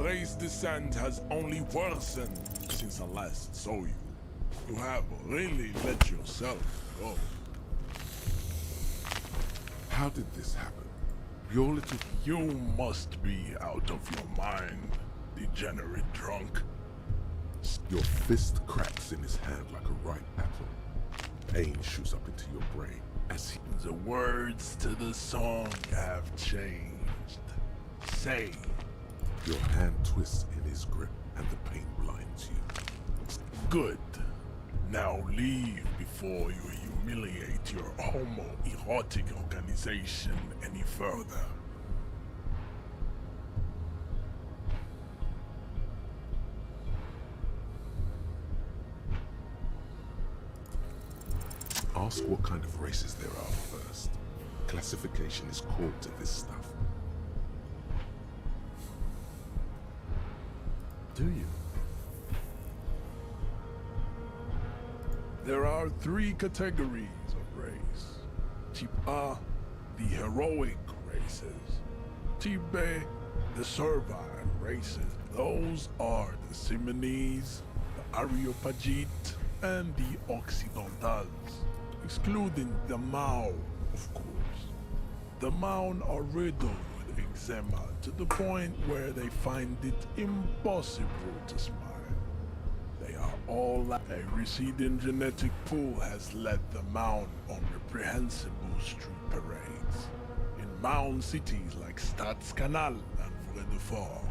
Race descent has only worsened since I last saw you. You have really let yourself go. How did this happen? Your little... You must be out of your mind, degenerate drunk. Your fist cracks in his hand like a ripe apple. Pain shoots up into your brain as he... The words to the song have changed. Say... Your hand twists in his grip, and the pain blinds you. Good. Now leave before you humiliate your homoerotic organization any further. Ask what kind of races there are first. Classification is core to this stuff. Do you? There are 3 categories of race. Type A, the heroic races. Type B, the servile races. Those are the Simonese, the Areopagite, and the Occidentals, excluding the Mao, of course. The Mao are riddled with eczema to the point where they find it impossible to smile. They are all a receding genetic pool has led the Mao on reprehensible street parades. In Mao cities like Stadskanal and Vredefort,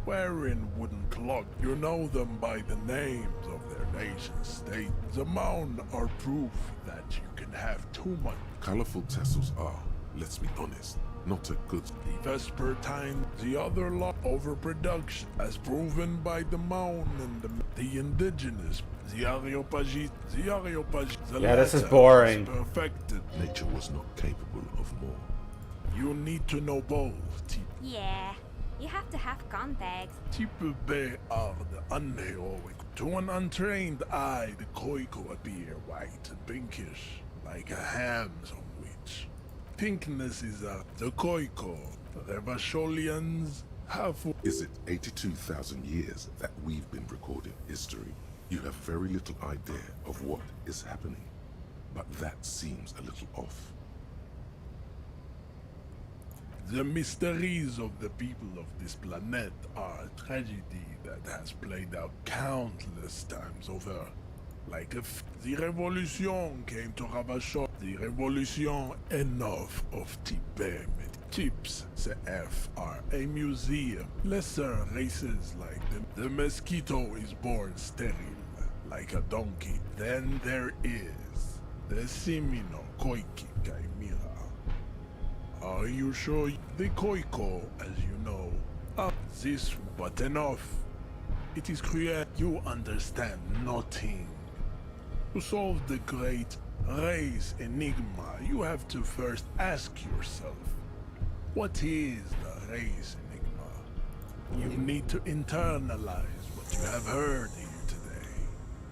wearing wooden clogs, you know them by the names of their nation state. The Mao are proof that you can have too much. Colorful tassels are, let's be honest, not a good... The Vespertine, the other law, overproduction, as proven by the Mao and the indigenous, the Areopagite, the yeah, this is latter boring. Perfected. Nature was not capable of more. You need to know both. Yeah, you have to have context. Type B are the unheroic. To an untrained eye, the Koiko appear white and pinkish, like a ham sandwich. Pinkness is the Koiko. The Revacholians have... Is it 82,000 years that we've been recording history? You have very little idea of what is happening, but that seems a little off. The mysteries of the people of this planet are a tragedy that has played out countless times over. Like if the revolution came to Ravachol, the revolution enough of Tibet. Tips CF are a museum. Lesser races like the mosquito is born sterile, like a donkey. Then there is the Simino Koiki Chimera. Are you sure? The Koiko, as you know, are this but enough. It is cruel. You understand nothing. To solve the great race enigma, you have to first ask yourself, what is the race enigma? You need to internalize what you have heard here today.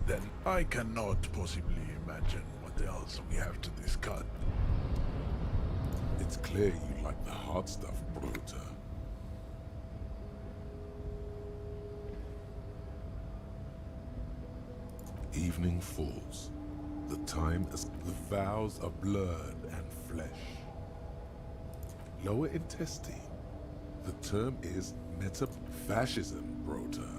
Then I cannot possibly imagine what else we have to discuss. It's clear you like the hard stuff, Bruta. Evening falls. The time as the vows are blurred and flesh. Lower intestine. The term is metafascism, Bruta.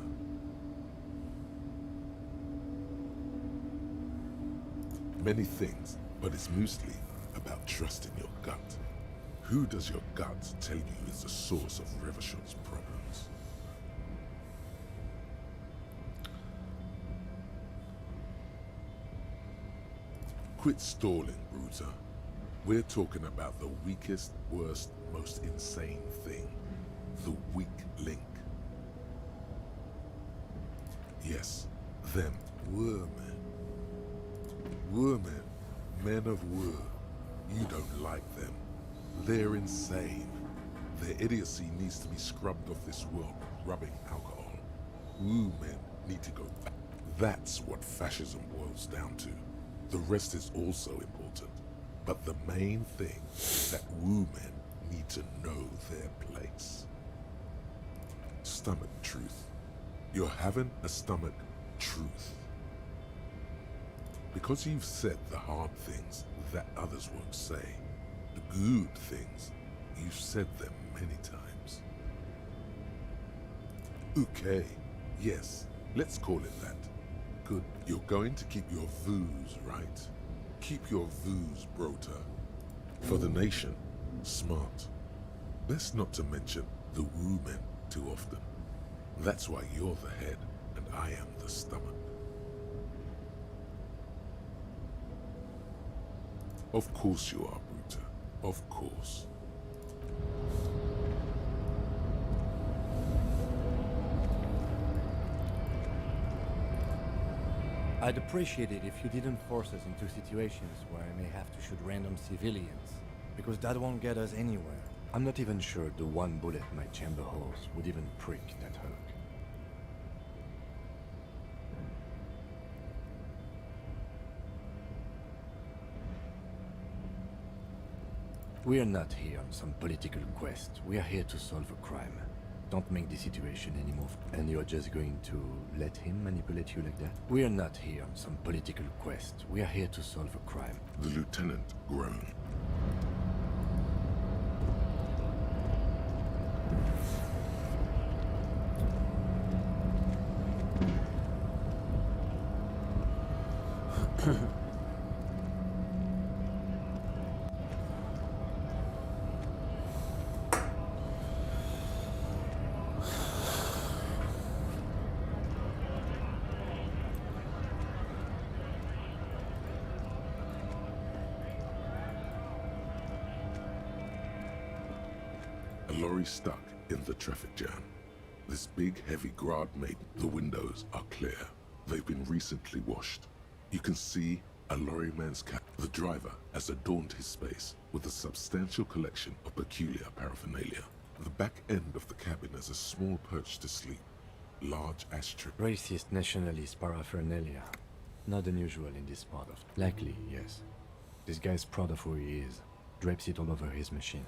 Many things, but it's mostly about trusting your gut. Who does your gut tell you is the source of Reverchon's problems? Quit stalling, Bruta. We're talking about the weakest, worst, most insane thing. The weak link. Yes, them. Women. Women. Men of Wu. You don't like them. They're insane. Their idiocy needs to be scrubbed off this world with rubbing alcohol. Wu men need to go back. That's what fascism boils down to. The rest is also important. But the main thing is that Wu men need to know their place. Stomach truth. You're having a stomach truth. Because you've said the hard things that others won't say, the good things, you've said them many times. Okay, yes, let's call it that. Good. You're going to keep your views, right? Keep your views, Bruta. For the nation, smart. Best not to mention the Wu men too often. That's why you're the head and I am the stomach. Of course you are, Bruta. Of course. I'd appreciate it if you didn't force us into situations where I may have to shoot random civilians, because that won't get us anywhere. I'm not even sure the one bullet my chamber holds would even prick that hook. We are not here on some political quest. We are here to solve a crime. Don't make the situation any more. And you're just going to let him manipulate you like that? We are not here on some political quest. We are here to solve a crime. The lieutenant groaned. A lorry stuck in the traffic jam. This big, heavy grad made the windows are clear. They've been recently washed. You can see a lorryman's cap. The driver has adorned his space with a substantial collection of peculiar paraphernalia. The back end of the cabin has a small perch to sleep. Large ashtray. Racist nationalist paraphernalia. Not unusual in this part of... Likely, yes. This guy's proud of who he is. Drapes it all over his machine.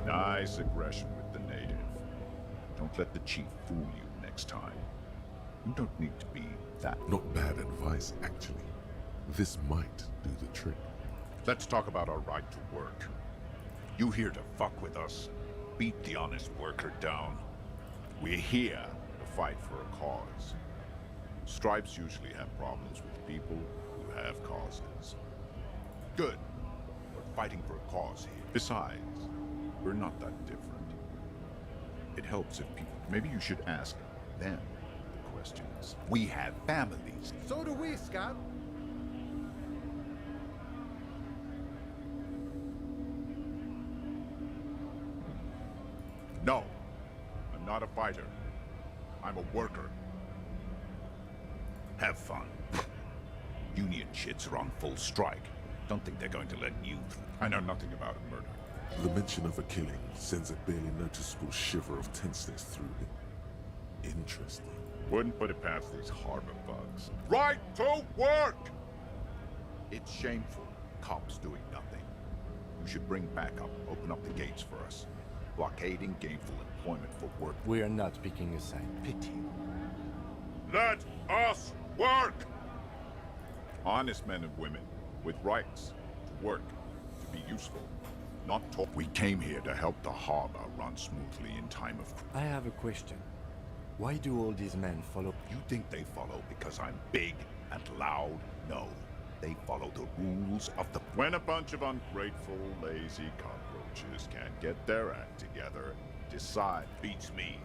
Nice aggression with the native. Don't let the chief fool you next time. You don't need to be that. Not bad advice, actually. This might do the trick. Let's talk about our right to work. You here to fuck with us, beat the honest worker down. We're here to fight for a cause. Stripes usually have problems with people who have causes. Good. We're fighting for a cause here. Besides, we're not that different. It helps if people... Maybe you should ask them the questions. We have families. So do we, Scott. No, I'm not a fighter. I'm a worker. Have fun. Union shits are on full strike. Don't think they're going to let you through. I know nothing about a murder. The mention of a killing sends a barely noticeable shiver of tenseness through him. Interesting. Wouldn't put it past these harbor bugs. Right to work! It's shameful. Cops doing nothing. You should bring backup, open up the gates for us. Blockading gainful employment for work. We are not picking a side. Pity. Let us work! Honest men and women, with rights, to work, to be useful. Not talk. We came here to help the harbor run smoothly in time of... I have a question. Why do all these men follow? You think they follow because I'm big and loud? No. They follow the rules of the... When a bunch of ungrateful, lazy cockroaches can't get their act together, decide beats me.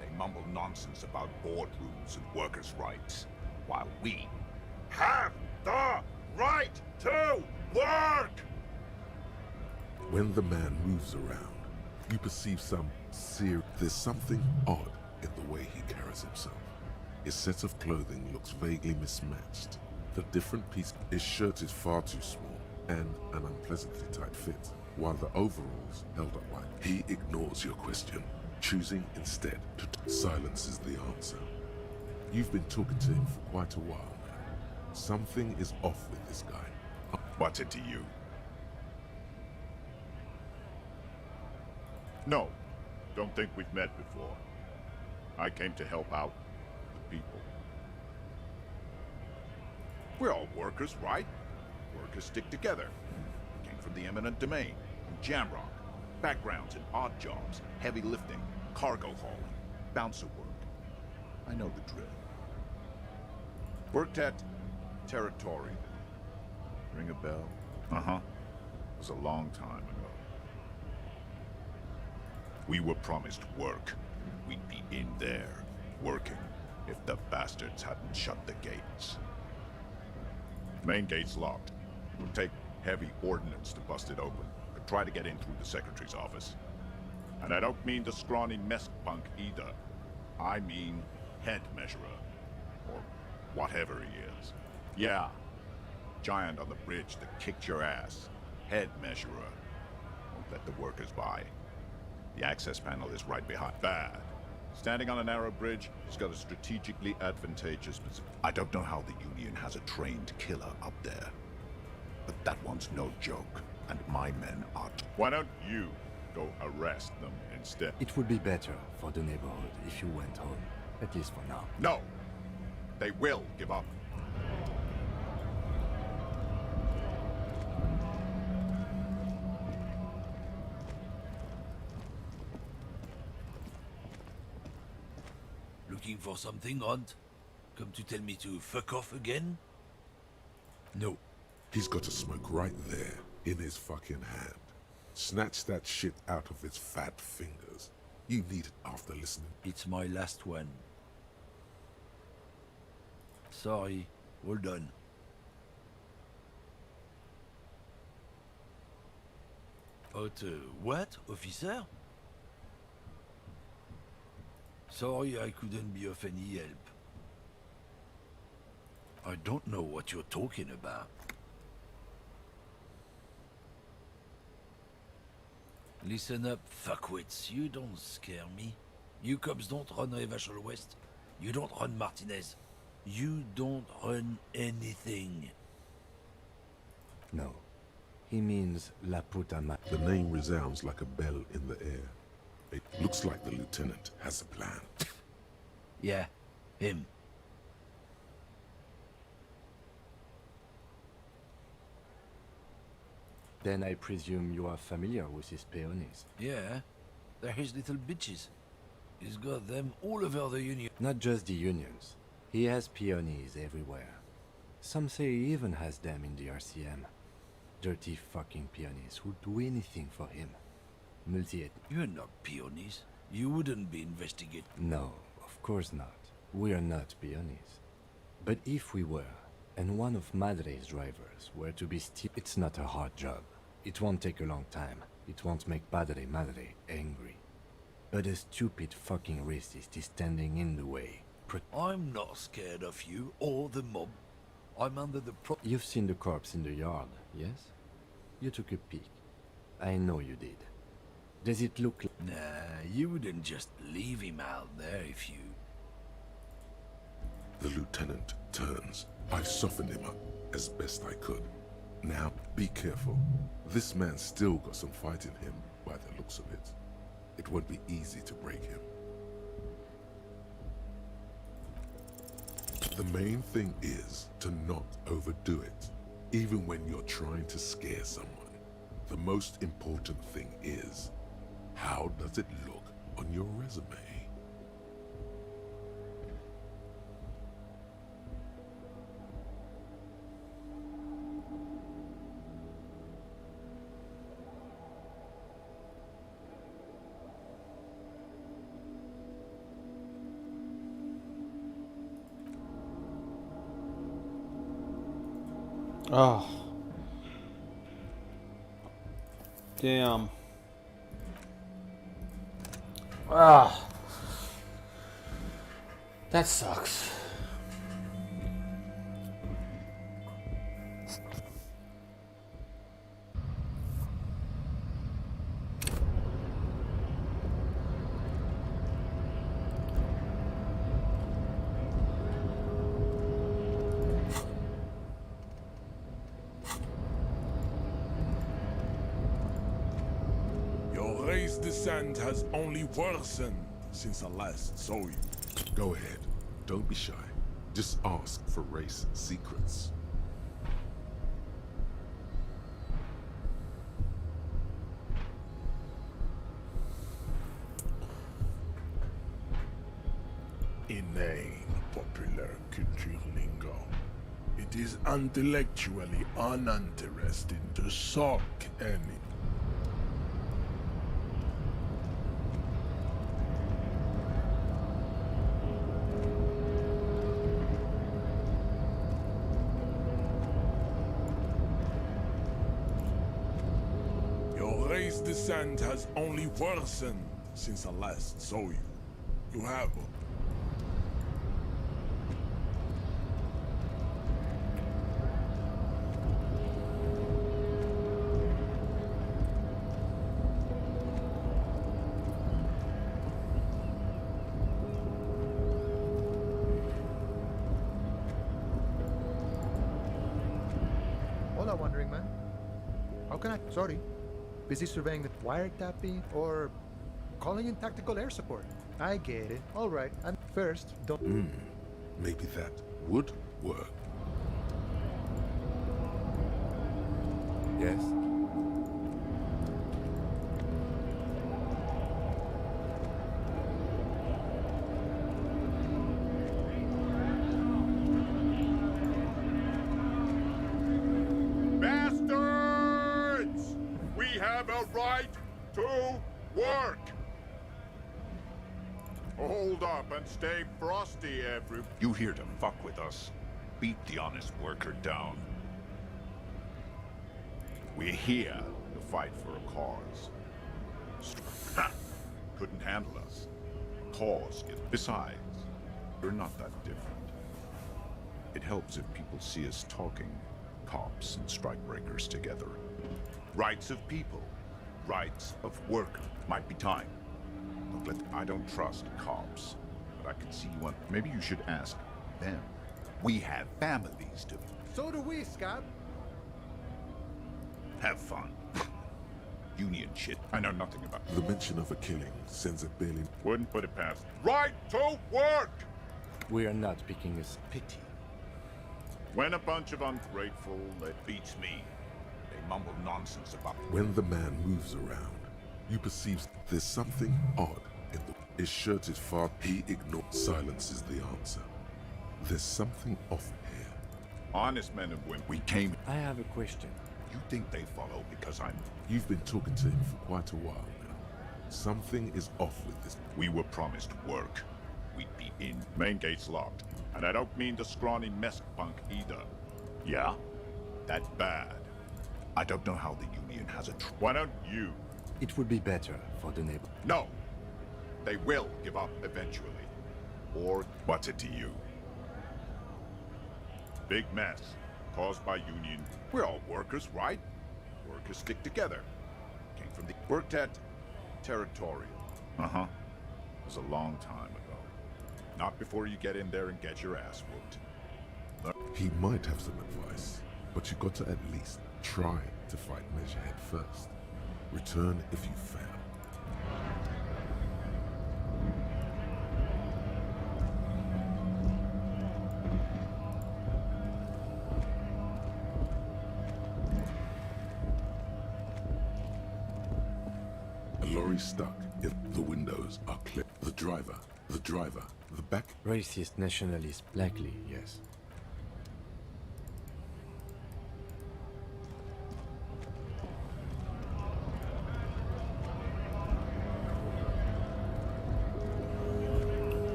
They mumble nonsense about boardrooms and workers' rights, while we have the right to work! When the man moves around, you perceive there's something odd in the way he carries himself. His set of clothing looks vaguely mismatched. The different piece, his shirt is far too small and an unpleasantly tight fit, while the overalls held up like he ignores your question, choosing instead to silence is the answer. You've been talking to him for quite a while now. Something is off with this guy. What's it to you? No, don't think we've met before. I came to help out the people. We're all workers, right? Workers stick together. Came from the eminent domain, from Jamrock. Backgrounds in odd jobs, heavy lifting, cargo hauling, bouncer work. I know the drill. Worked at Territory. Ring a bell? Uh-huh. It was a long time ago. We were promised work. We'd be in there, working, if the bastards hadn't shut the gates. Main gate's locked. It would take heavy ordnance to bust it open. Could try to get in through the secretary's office. And I don't mean the scrawny mess punk either. I mean head measurer. Or whatever he is. Yeah. Giant on the bridge that kicked your ass. Head measurer. Won't let the workers by. The access panel is right behind. Bad. Standing on a narrow bridge, he's got a strategically advantageous position. I don't know how the Union has a trained killer up there. But that one's no joke, and my men aren't. Why don't you go arrest them instead? It would be better for the neighborhood if you went home, at least for now. No! They will give up. Looking for something, Hunt? Come to tell me to fuck off again? No. He's got a smoke right there, in his fucking hand. Snatch that shit out of his fat fingers. You need it after listening. It's my last one. Sorry, all done. What, officer? Sorry I couldn't be of any help. I don't know what you're talking about. Listen up, fuckwits. You don't scare me. You cops don't run Revachol West. You don't run Martinez. You don't run anything. No. He means La Puta Ma... The name resounds like a bell in the air. It looks like the lieutenant has a plan. Yeah, him. Then I presume you are familiar with his peonies. Yeah, they're his little bitches. He's got them all over the Union. Not just the Unions. He has peonies everywhere. Some say he even has them in the RCM. Dirty fucking peonies who'd do anything for him. Multi-ethnic. You're not peonies. You wouldn't be investigating. No, of course not. We are not peonies. But if we were, and one of Madre's drivers were to be it's not a hard job. It won't take a long time. It won't make Padre Madre angry. But a stupid fucking racist is standing in the way. I'm not scared of you or the mob. I'm under the You've seen the corpse in the yard, yes? You took a peek. I know you did. Does it look like... Nah, you wouldn't just leave him out there if you... The lieutenant turns. I softened him up as best I could. Now, be careful. This man's still got some fight in him by the looks of it. It won't be easy to break him. The main thing is to not overdo it, even when you're trying to scare someone. The most important thing is, how does it look on your resume? Oh. Damn. Ah. That sucks. Your race descent has only worsened since I last saw you. Go ahead. Don't be shy. Just ask for race secrets. Inane popular culture lingo. It is intellectually uninteresting to suck any. Your race descent has only worsened since I last saw you. You have... Hola, Wandering Man. How can I... Sorry. Busy surveying the wiretapping or calling in tactical air support. I get it. All right. And first, don't... Maybe that would work. Yes? Bastards! We have a right to work! Hold up and stay frosty, every... You here to fuck with us? Beat the honest worker down. We're here to fight for a cause. Ha! Couldn't handle us. Cause it. Besides, we're not that different. It helps if people see us talking, cops and strikebreakers together. Rights of people, rights of worker. Might be time. I don't trust cops, but I can see you want... Maybe you should ask them. We have families to... So do we, Scab. Have fun. Union shit. I know nothing about... The mention of a killing sends a bailing... Wouldn't put it past... Right to work! We are not picking as pity. When a bunch of ungrateful that beats me, they mumble nonsense about... When the man moves around, you perceive there's something odd in the... His shirt is far... He ignores... Silence is the answer. There's something off here. Honest men and women, we came... I have a question. You think they follow because I'm... You've been talking to him for quite a while now. Something is off with this. We were promised work. We'd be in. Main gate's locked. And I don't mean the scrawny mess punk either. Yeah? That's bad. I don't know how the Union has a... Why don't you? It would be better for the neighbor. No! They will give up eventually. Or what's it to you? Big mess. Caused by Union. We're all workers, right? Workers stick together. from the... Worked at Territorial. Uh-huh. It was a long time ago. Not before you get in there and get your ass whooped. He might have some advice, but you got to at least try to fight Measurehead first. Return if you fail. A lorry stuck if the windows are clear. The driver, the back... Racist, nationalist, likely, yes.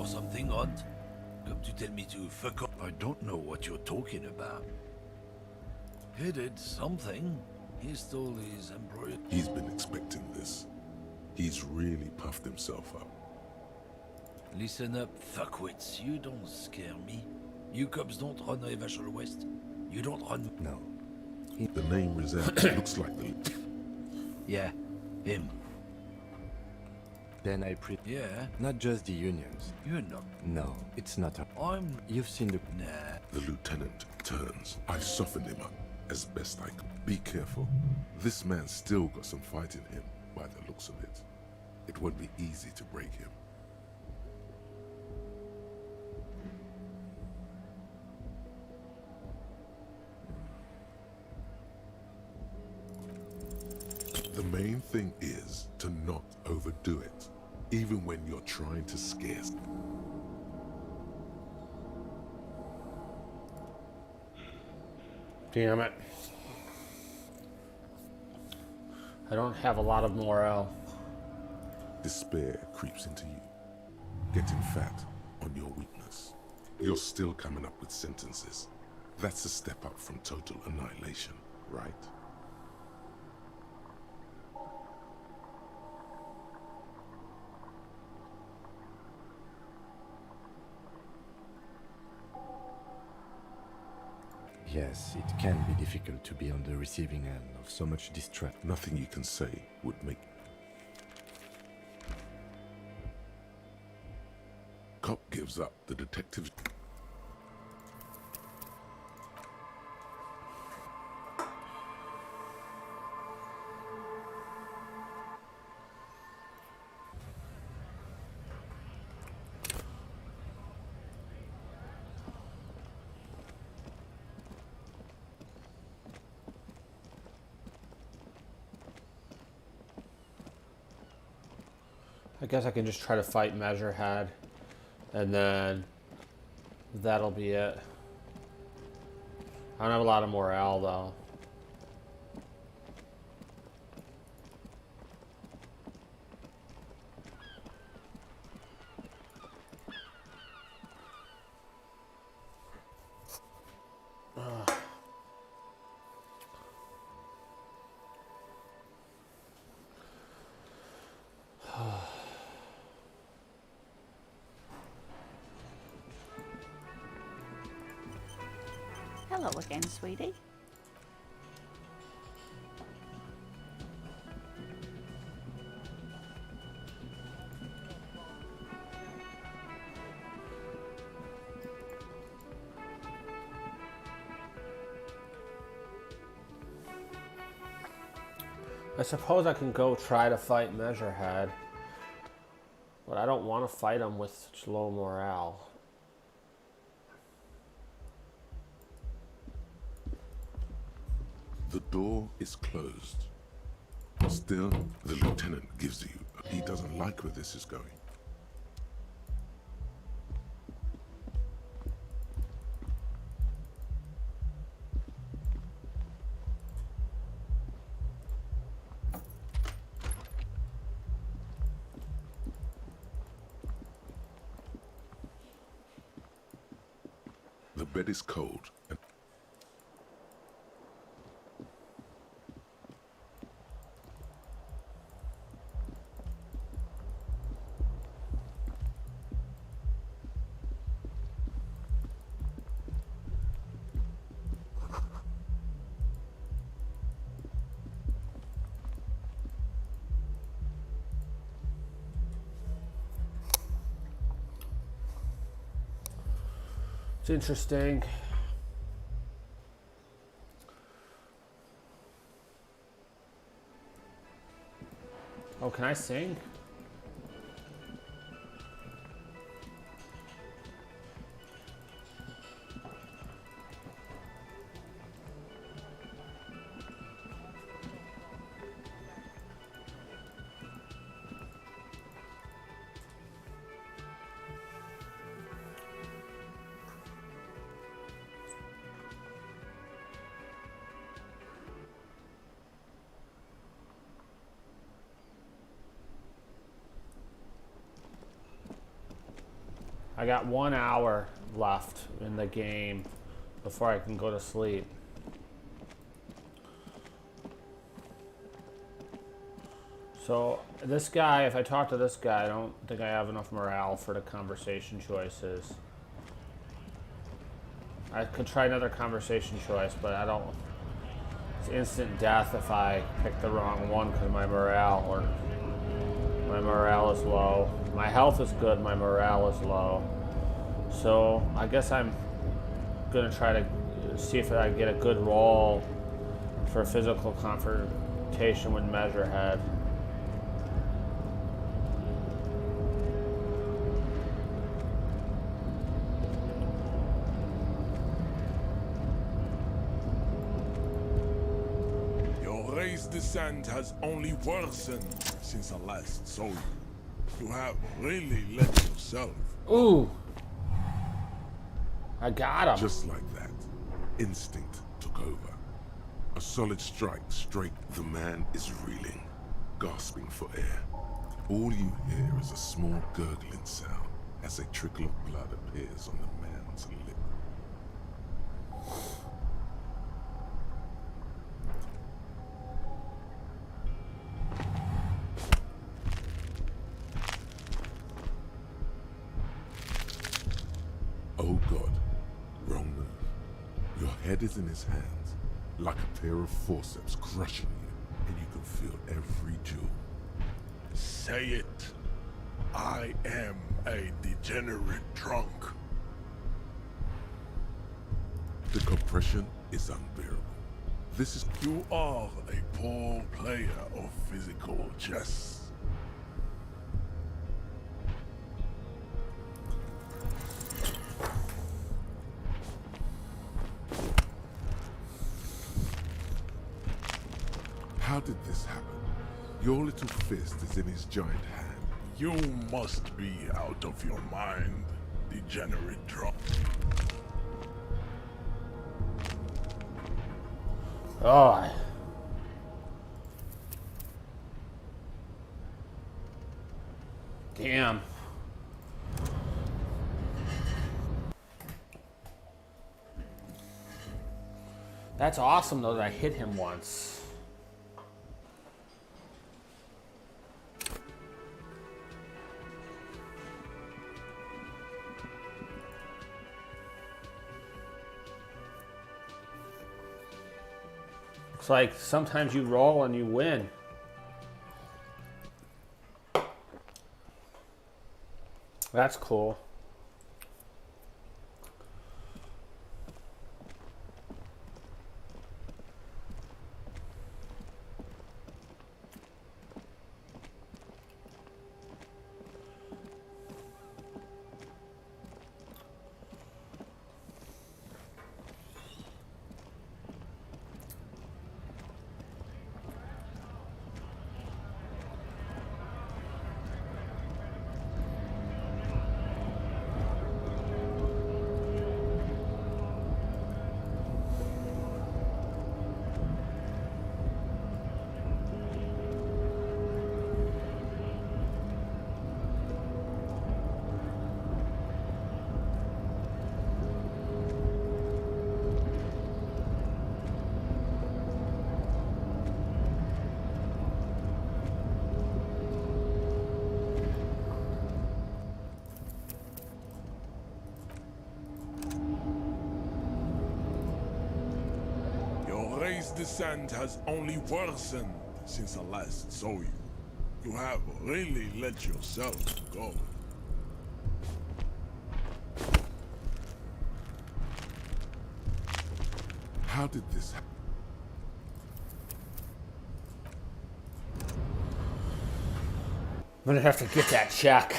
Something, Hunt? Come to tell me to fuck off. I don't know what you're talking about. He did something. He stole his embroidery. He's been expecting this. He's really puffed himself up. Listen up, fuckwits. You don't scare me. You cops don't run Revachol West. You don't run... No. The name Rizal looks like the... Yeah, him. Then Yeah? Not just the unions. You're not... No, it's not a... I'm... You've seen the... Nah. The lieutenant turns. I've softened him up as best I could. Be careful. This man's still got some fight in him, by the looks of it. It won't be easy to break him. The main thing is to not overdo it, even when you're trying to scare. Damn it. I don't have a lot of morale. Despair creeps into you, getting fat on your weakness. You're still coming up with sentences. That's a step up from total annihilation, right? Yes, it can be difficult to be on the receiving end of so much distress. Nothing you can say would make... Cop gives up. The detective... I guess I can just try to fight Measurehead, and then that'll be it. I don't have a lot of morale though. Hello again, sweetie. I suppose I can go try to fight Measurehead, but I don't want to fight him with such low morale. The door is closed. Still, the lieutenant gives you. He doesn't like where this is going. The bed is cold, and It's interesting. Oh, can I sing? I got 1 hour left in the game before I can go to sleep. So this guy, if I talk to this guy, I don't think I have enough morale for the conversation choices. I could try another conversation choice, but I don't. It's instant death if I pick the wrong one because my morale is low. My health is good, my morale is low. So I guess I'm gonna try to see if I get a good roll for physical confrontation with Measurehead. Your race descent has only worsened since I last saw you. You have really let yourself. Ooh. I got him. Just like that, instinct took over. A solid strike straight. The man is reeling, gasping for air. All you hear is a small gurgling sound as a trickle of blood appears on the man's lip. Oh God, wrong move. Your head is in his hands, like a pair of forceps crushing you, and you can feel every jewel. Say it. I am a degenerate drunk. The compression is unbearable. This is... You are a poor player of physical chess. How did this happen? Your little fist is in his giant hand. You must be out of your mind, degenerate drunk. Oh. Damn. That's awesome though that I hit him once. It's like sometimes you roll and you win. That's cool. Race descent has only worsened since I last saw you. You have really let yourself go. How did this happen? I'm gonna have to get that check.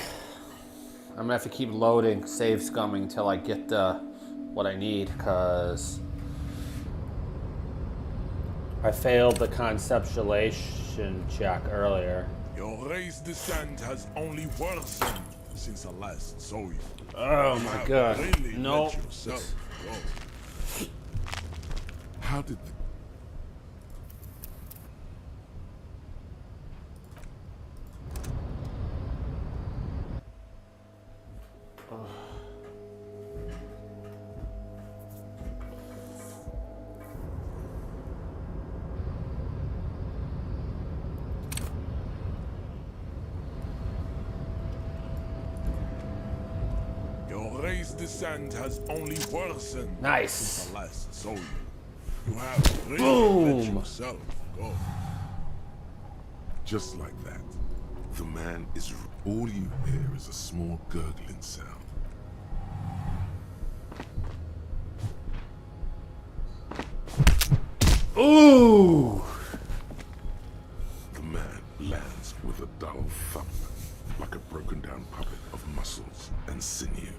I'm gonna have to keep loading, save scumming until I get what I need, because I failed the conceptualization check earlier. Your race descent has only worsened since I last saw you. Oh You my have god. really No. let yourself go. How did Your race descent has only worsened Nice. since I last saw you. You have really let Boom. yourself go. Just like that, the man is. All you hear is a small gurgling sound. Ooh! The man lands with a dull thump, like a broken down puppet of muscles and sinew.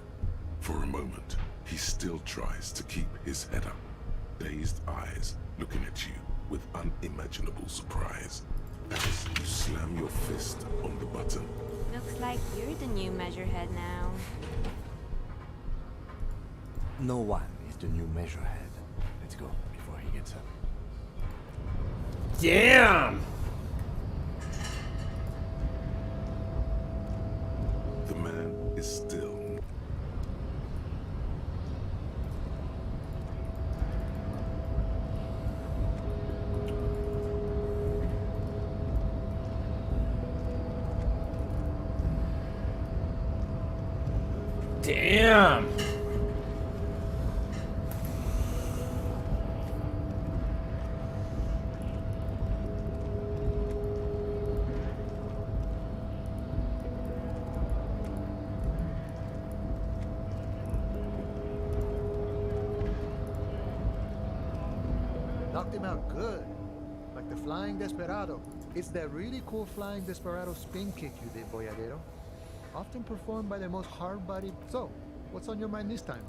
For a moment, he still tries to keep his head up, dazed eyes looking at you with unimaginable surprise. As you slam your fist on the button, Looks like you're the new measurehead now. No one is the new measurehead. Let's go before he gets up. Damn! the man is still. Damn! Knocked him out good. Like the Flying Desperado. It's that really cool Flying Desperado spin kick you did, Boyadero. Often performed by the most hard-bodied. So, what's on your mind this time?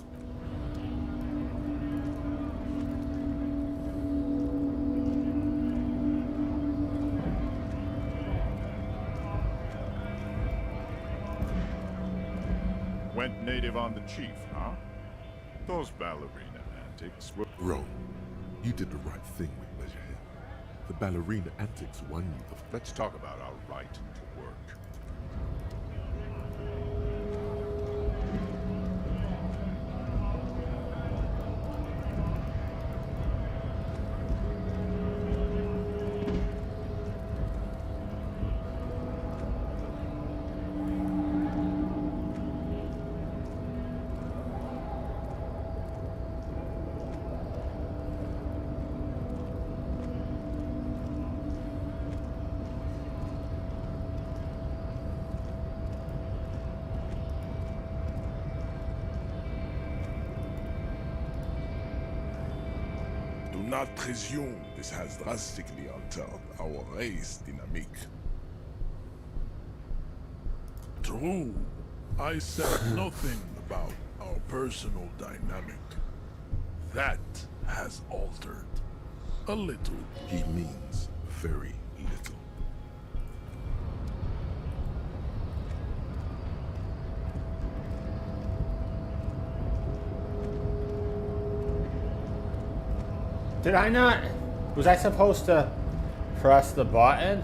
Went native on the chief, huh? Those ballerina antics were... Wrong. You did the right thing with Measurehead. The ballerina antics won you the... Let's talk about our right to work. Do not presume this has drastically altered our race dynamic. True, I said nothing about our personal dynamic. That has altered a little. He means very little. Did I not? Was I supposed to press the button?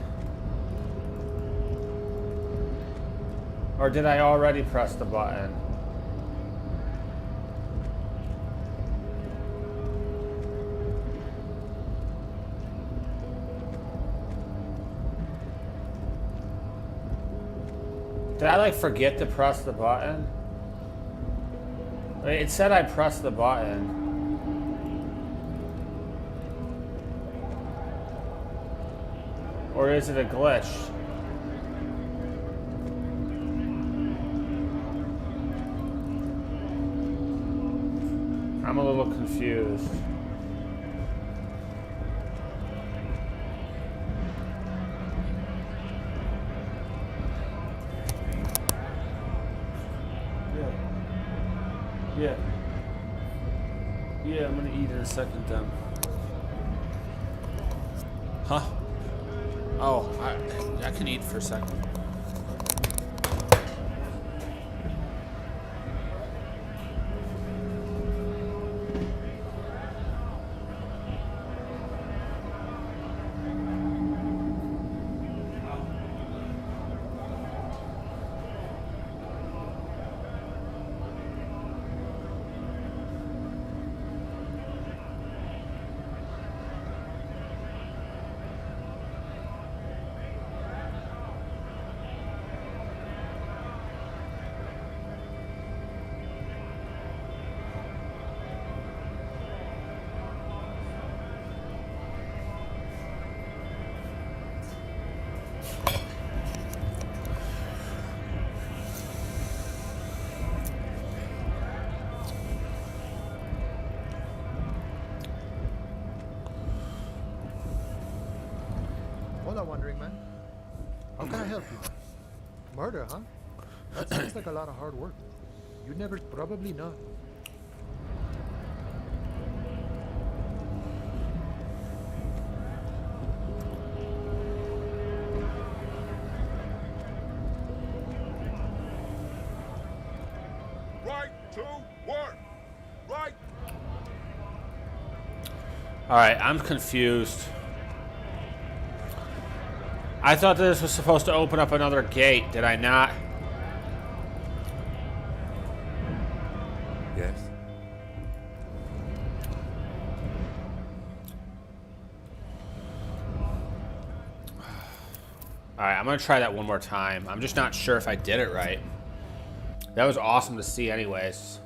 Or did I already press the button? Did I like forget to press the button? It said I pressed the button. Or is it a glitch? I'm a little confused. I'm gonna eat in a second then. Huh? Oh, I can eat for a second. Hold on, Wandering Man. How can I help you? Murder, huh? That sounds like a lot of hard work. You never, probably not. Right to work. Right. All right, I'm confused. I thought this was supposed to open up another gate. Did I not? Yes. All right, I'm gonna try that one more time. I'm just not sure if I did it right. That was awesome to see anyways.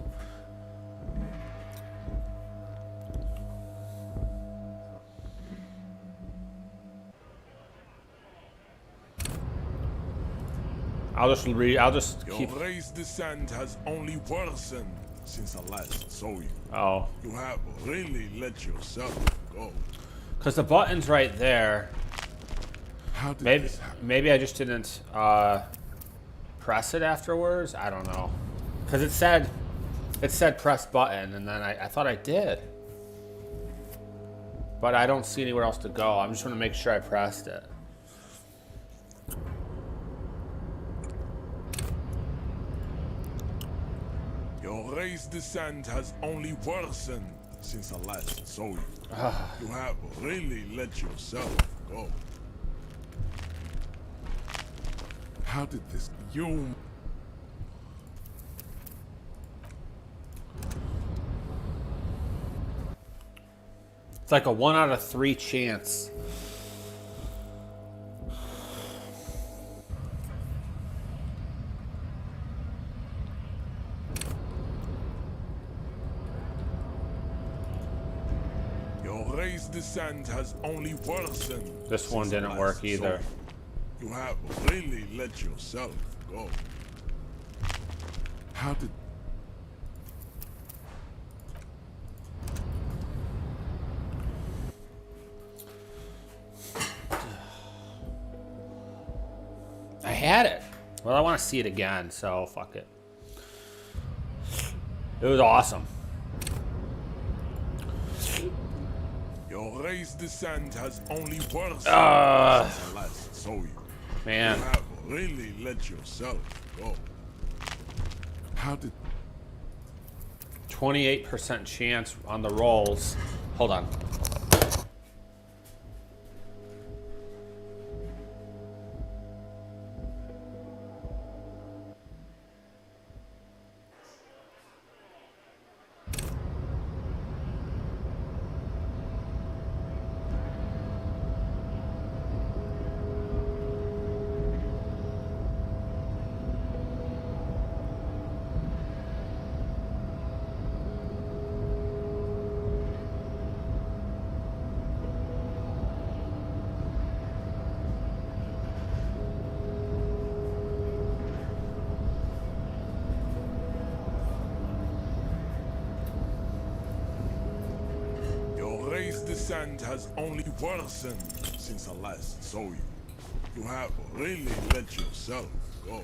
I'll just keep. Your race descent has only worsened since I last saw you. Oh. You have really let yourself go. Because the button's right there. Maybe I just didn't press it afterwards. I don't know. Because it said press button, and then I thought I did. But I don't see anywhere else to go. I'm just want to make sure I pressed it. Your race descent has only worsened since I last saw you. You have really let yourself go. How did this? You. It's like a 1 out of 3 chance. Your race descent has only worsened. This one didn't work either. You have really let yourself go. How did? I had it. Well, I want to see it again, so fuck it. It was awesome. Your race descent has only worsened since Ah. I last saw you. Man. You have really let yourself go. How did? 28% chance on the rolls. Hold on. Your race descent has only worsened since I last saw you. You have really let yourself go.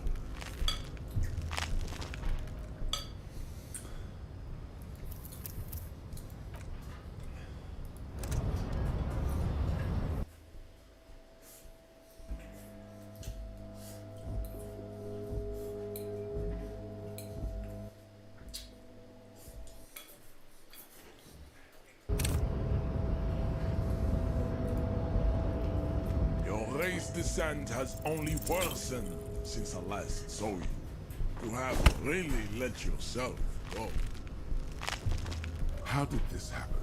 race descent has only worsened since I last saw you. You have really let yourself go. How did this happen?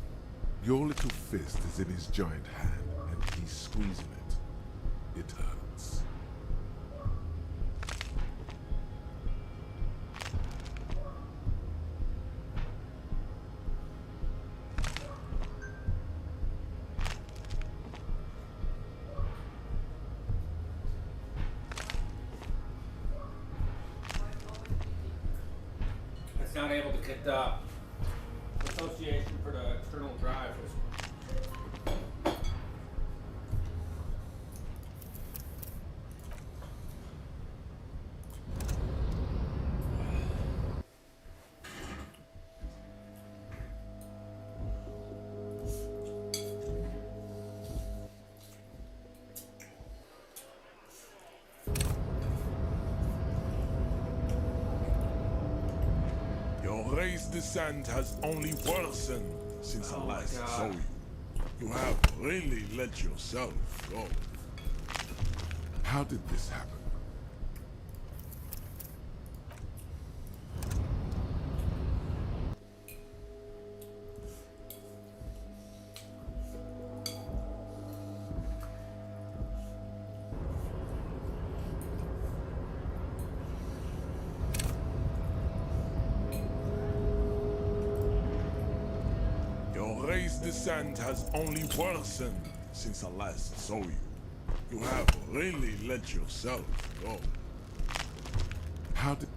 Your little fist is in his giant hand, and he's squeezing it. It hurts. It's not able to get the Association for the External Drive. Your race descent has only worsened since I last saw you. You have really let yourself go. How did this happen? Your race descent has only worsened since I last saw you. You have really let yourself go. How did...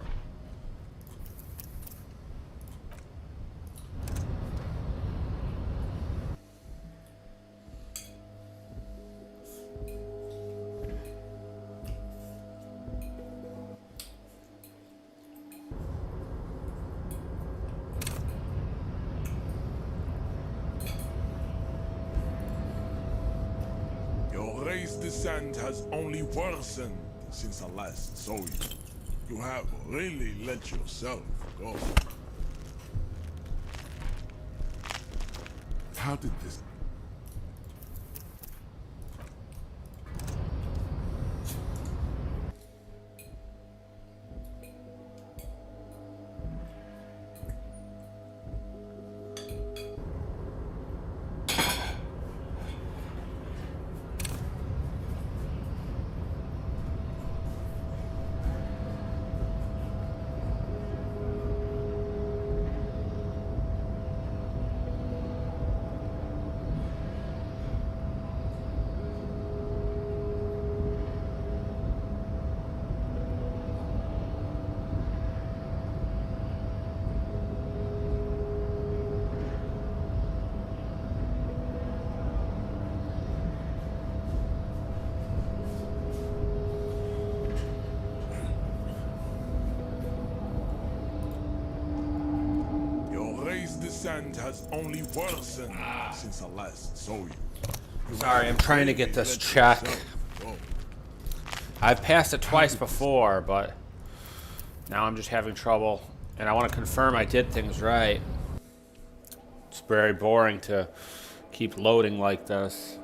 Your race descent has only worsened since I last saw you. You have really let yourself go. How did this... Descent has only worsened since I last saw you. Sorry, I'm trying to get this check. I've passed it twice before, but now I'm just having trouble. And I want to confirm I did things right. It's very boring to keep loading like this.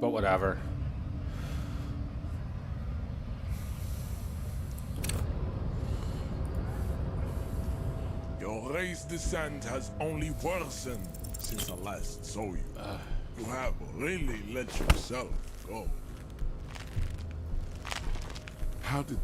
But whatever. Your race descent has only worsened since I last saw you. You have really let yourself go. How did...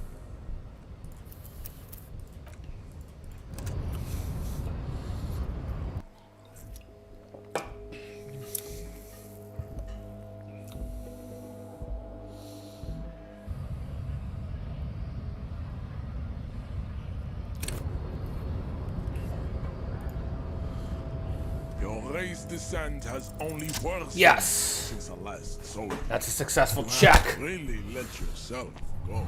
Race descent has only worsened since I last saw you. That's a successful check. Really let yourself go.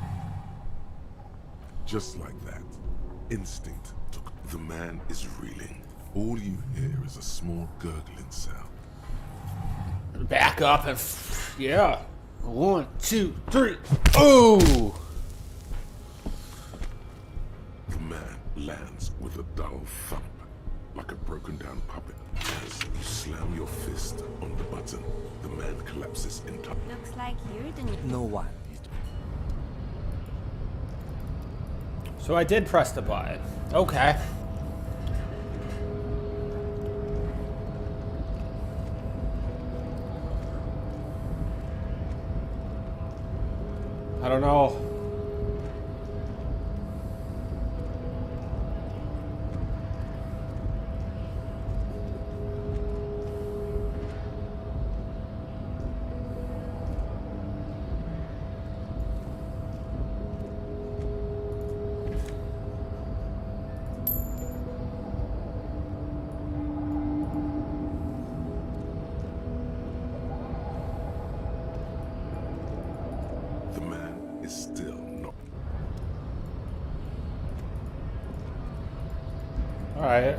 Just like that. Instinct took... The man is reeling. All you hear is a small gurgling sound. Back up and... yeah. 1, 2, 3. Oh! The man lands with a dull thump. like a broken down puppet. As you slam your fist on the button, the man collapses entirely. Looks like you're the new. No one is. So I did press the button. Okay. I don't know. The man is still not. All right.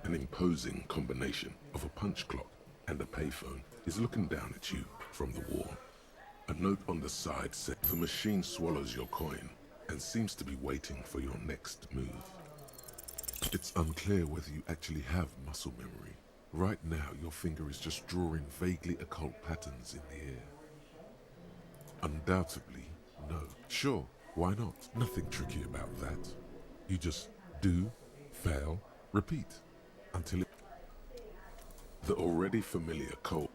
An imposing combination of a punch clock and a payphone is looking down at you from the wall. A note on the side says the machine swallows your coin and seems to be waiting for your next move. It's unclear whether you actually have muscle memory. Right now, your finger is just drawing vaguely occult patterns in the air. Undoubtedly, no. Sure, why not? Nothing tricky about that. You just do, fail, repeat. Until it... The already familiar code.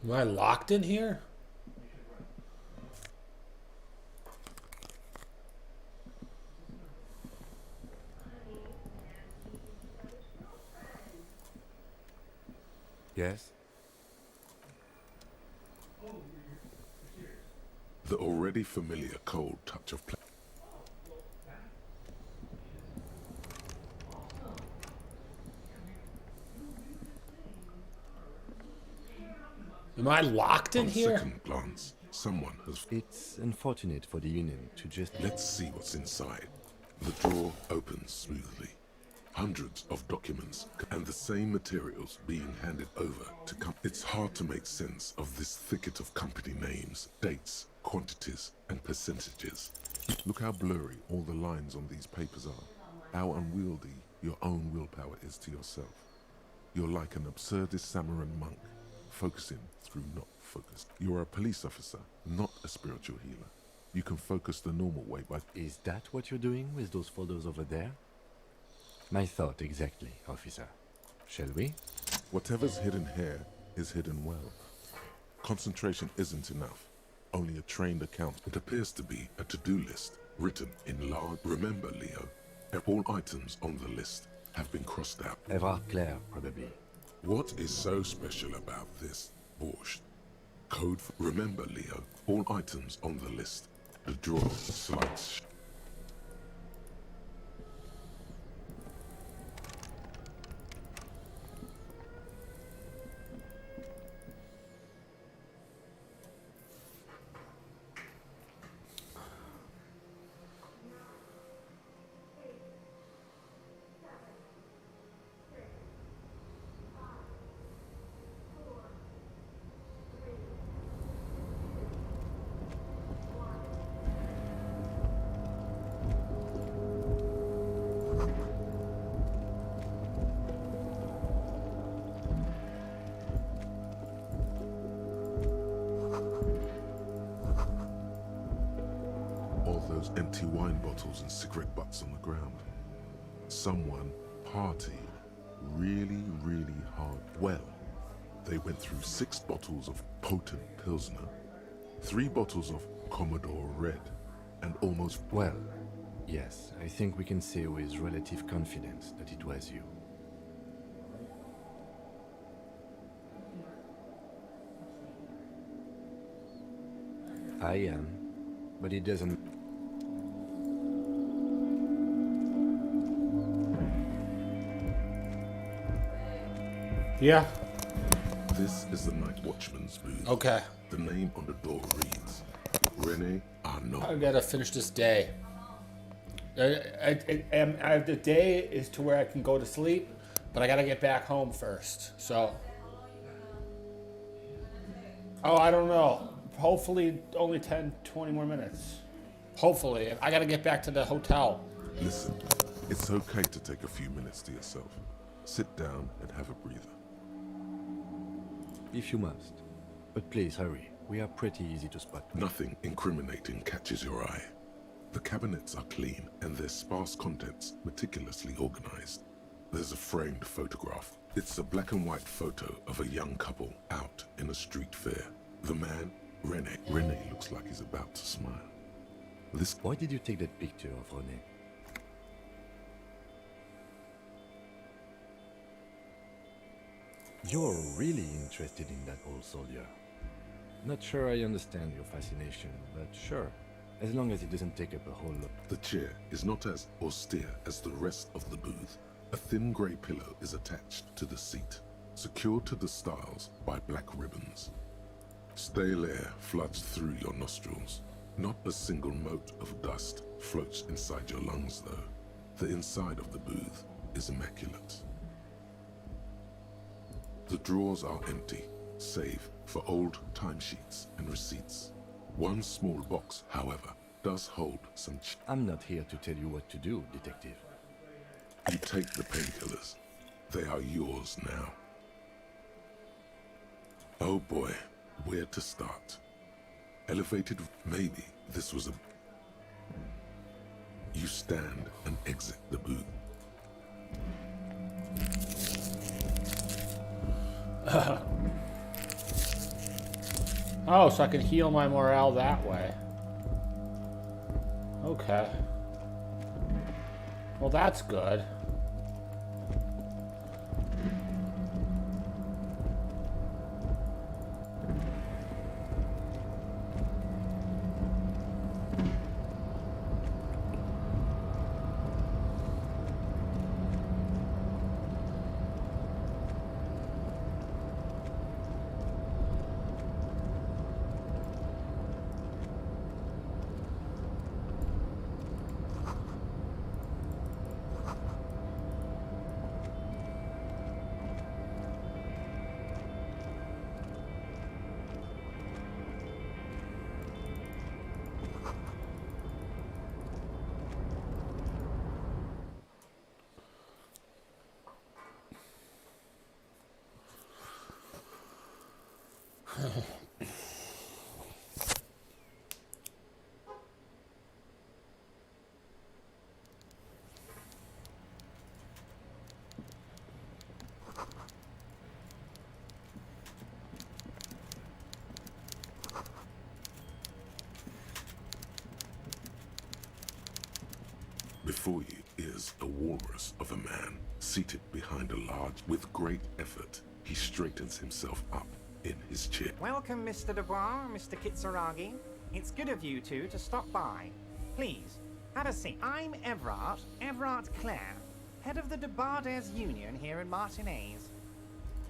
Am I locked in here? Yes? The already familiar cold touch of Am I locked in On here? second glance, someone has... It's unfortunate for the Union to just... Let's see what's inside. The drawer opens smoothly. Hundreds of documents and the same materials being handed over to It's hard to make sense of this thicket of company names, dates, quantities, and percentages. Look how blurry all the lines on these papers are. How unwieldy your own willpower is to yourself. You're like an absurdist Samaran monk, focusing through not focus. You're a police officer, not a spiritual healer. You can focus the normal way by... Is that what you're doing with those photos over there? My thought exactly, officer. Shall we? Whatever's hidden here is hidden well. Concentration isn't enough. Only a trained account. It appears to be a to-do list written in large... Remember, Leo, all items on the list have been crossed out. Ever Claire, probably. What is so special about this, Borscht? Code for... Remember, Leo, all items on the list. The drawer slides... those empty wine bottles and cigarette butts on the ground. Someone partied really, really hard. Well, they went through 6 bottles of potent Pilsner, 3 bottles of Commodore Red, and almost... Well, yes, I think we can say with relative confidence that it was you. I am, but it doesn't... Yeah. This is the Night Watchman's booth. Okay. The name on the door reads Rene Arnaud. I gotta finish this day. The day is to where I can go to sleep, but I gotta get back home first. So, I don't know. Hopefully, only 10, 20 more minutes. Hopefully, I gotta get back to the hotel. Listen, it's okay to take a few minutes to yourself. Sit down and have a breather. If you must. But please hurry. We are pretty easy to spot. Nothing incriminating catches your eye. The cabinets are clean and their sparse contents meticulously organized. There's a framed photograph. It's a black and white photo of a young couple out in a street fair. The man, Rene. Rene looks like he's about to smile. Why did you take that picture of Rene? You're really interested in that old soldier. Not sure I understand your fascination, but sure. As long as it doesn't take up a whole lot. The chair is not as austere as the rest of the booth. A thin grey pillow is attached to the seat, secured to the stiles by black ribbons. Stale air floods through your nostrils. Not a single mote of dust floats inside your lungs, though. The inside of the booth is immaculate. The drawers are empty, save for old timesheets and receipts. One small box, however, does hold some... I'm not here to tell you what to do, detective. You take the painkillers. They are yours now. Oh boy, where to start? Elevated... Maybe this was a... You stand and exit the booth. Oh, so I can heal my morale that way. Okay. Well, that's good. Before you is a walrus of a man, seated behind a large... With great effort, he straightens himself up in his chair. Welcome, Mr. Dubois, Mr. Kitsuragi. It's good of you two to stop by. Please, have a seat. I'm Everard Clare, head of the Debarders Union here in Martinez.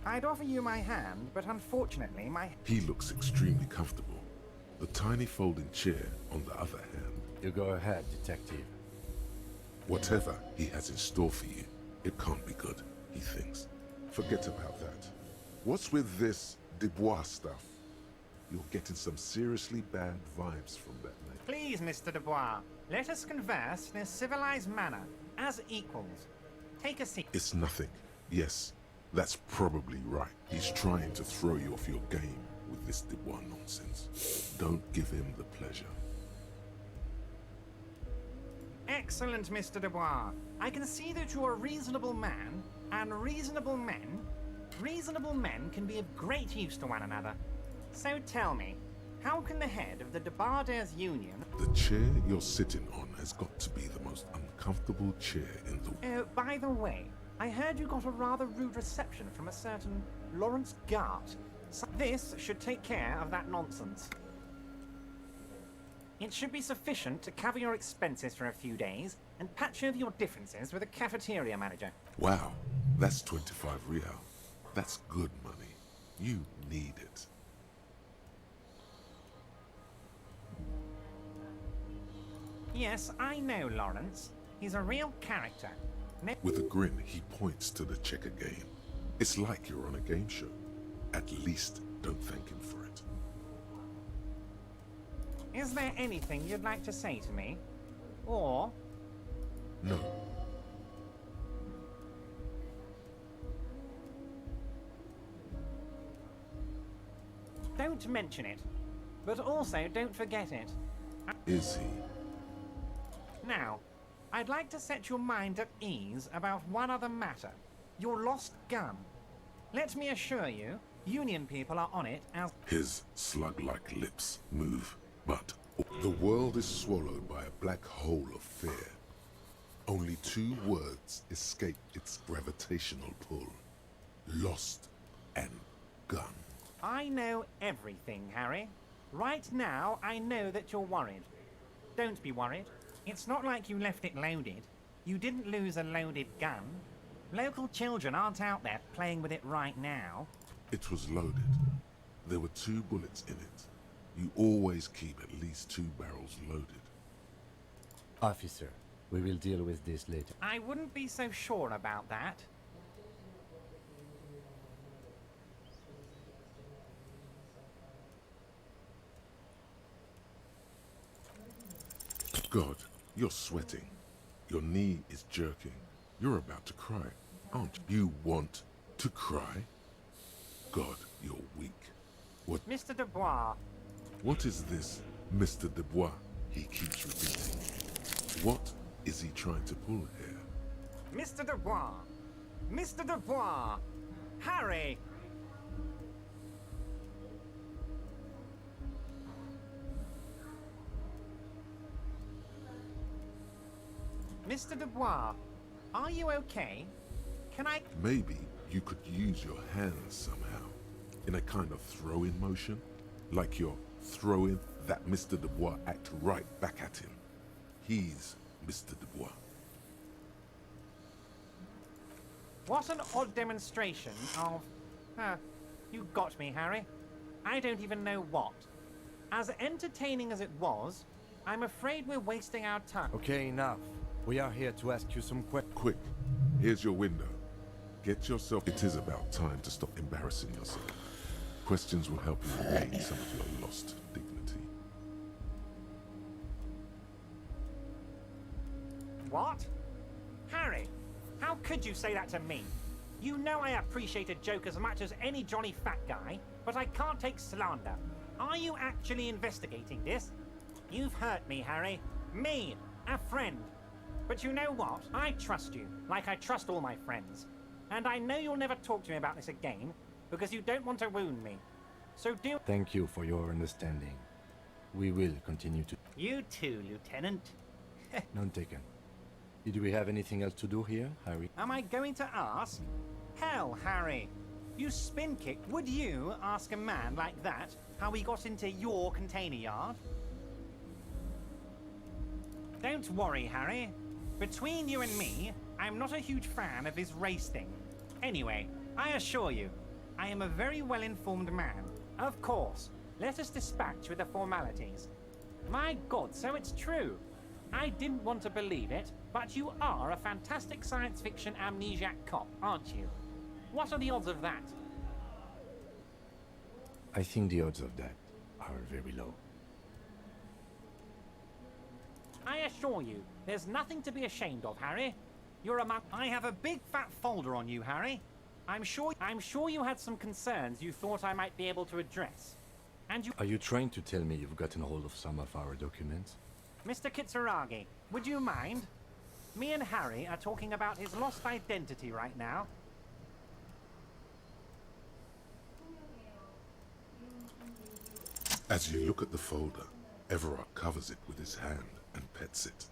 I'd offer you my hand, but unfortunately my... He looks extremely comfortable. The tiny folding chair on the other hand. You go ahead, detective. Whatever he has in store for you, it can't be good, he thinks. Forget about that. What's with this Dubois stuff? You're getting some seriously bad vibes from that name. Please, Mr. Dubois, let us converse in a civilized manner, as equals. Take a seat. It's nothing. Yes, that's probably right. He's trying to throw you off your game with this Dubois nonsense. Don't give him the pleasure. Excellent, Mr. Dubois. I can see that you're a reasonable man, and reasonable men can be of great use to one another. So tell me, how can the head of the Debarders Union... The chair you're sitting on has got to be the most uncomfortable chair in the... Oh, by the way, I heard you got a rather rude reception from a certain Lawrence Gart. So this should take care of that nonsense. It should be sufficient to cover your expenses for a few days and patch over your differences with a cafeteria manager. Wow, that's 25 real. That's good money. You need it. Yes, I know Lawrence. He's a real character. With a grin, he points to the checker game. It's like you're on a game show. At least don't thank him for it. Is there anything you'd like to say to me? Or... No. Don't mention it. But also don't forget it. Is he? Now, I'd like to set your mind at ease about one other matter. Your lost gun. Let me assure you, Union people are on it as... His slug-like lips move, but the world is swallowed by a black hole of fear. Only 2 words escape its gravitational pull. Lost and gun. I know everything, Harry. Right now, I know that you're worried. Don't be worried. It's not like you left it loaded. You didn't lose a loaded gun. Local children aren't out there playing with it right now. It was loaded. There were 2 bullets in it. You always keep at least 2 barrels loaded. Officer, we will deal with this later. I wouldn't be so sure about that. God, you're sweating. Your knee is jerking. You're about to cry, aren't you? You want to cry? God, you're weak. What? Mr. Dubois. What is this, Mr. Dubois? He keeps repeating. What is he trying to pull here? Mr. Dubois. Mr. Dubois. Harry. Mr. Dubois, are you okay? Can I... Maybe you could use your hands somehow, in a kind of throw-in motion, like you're throwing that Mr. Dubois act right back at him. He's Mr. Dubois. What an odd demonstration of... you got me, Harry. I don't even know what. As entertaining as it was, I'm afraid we're wasting our time. Okay, enough. We are here to ask you some questions. Quick, here's your window. Get yourself... It is about time to stop embarrassing yourself. Questions will help you regain some of your lost dignity. What? Harry, how could you say that to me? You know I appreciate a joke as much as any jolly fat guy, but I can't take slander. Are you actually investigating this? You've hurt me, Harry. Me, a friend. But you know what? I trust you, like I trust all my friends. And I know you'll never talk to me about this again, because you don't want to wound me. So do... Thank you for your understanding. We will continue to... You too, Lieutenant. None taken. Did we have anything else to do here, Harry? Am I going to ask? Hell, Harry. You spin kick. Would you ask a man like that how he got into your container yard? Don't worry, Harry. Between you and me, I'm not a huge fan of his race thing. Anyway, I assure you, I am a very well-informed man. Of course, let us dispatch with the formalities. My God, so it's true. I didn't want to believe it, but you are a fantastic science fiction amnesiac cop, aren't you? What are the odds of that? I think the odds of that are very low. I assure you, there's nothing to be ashamed of, Harry. You're among... I have a big fat folder on you, Harry. I'm sure you had some concerns you thought I might be able to address. And you... Are you trying to tell me you've gotten hold of some of our documents? Mr. Kitsuragi, would you mind? Me and Harry are talking about his lost identity right now. As you look at the folder, Everard covers it with his hand and pets it.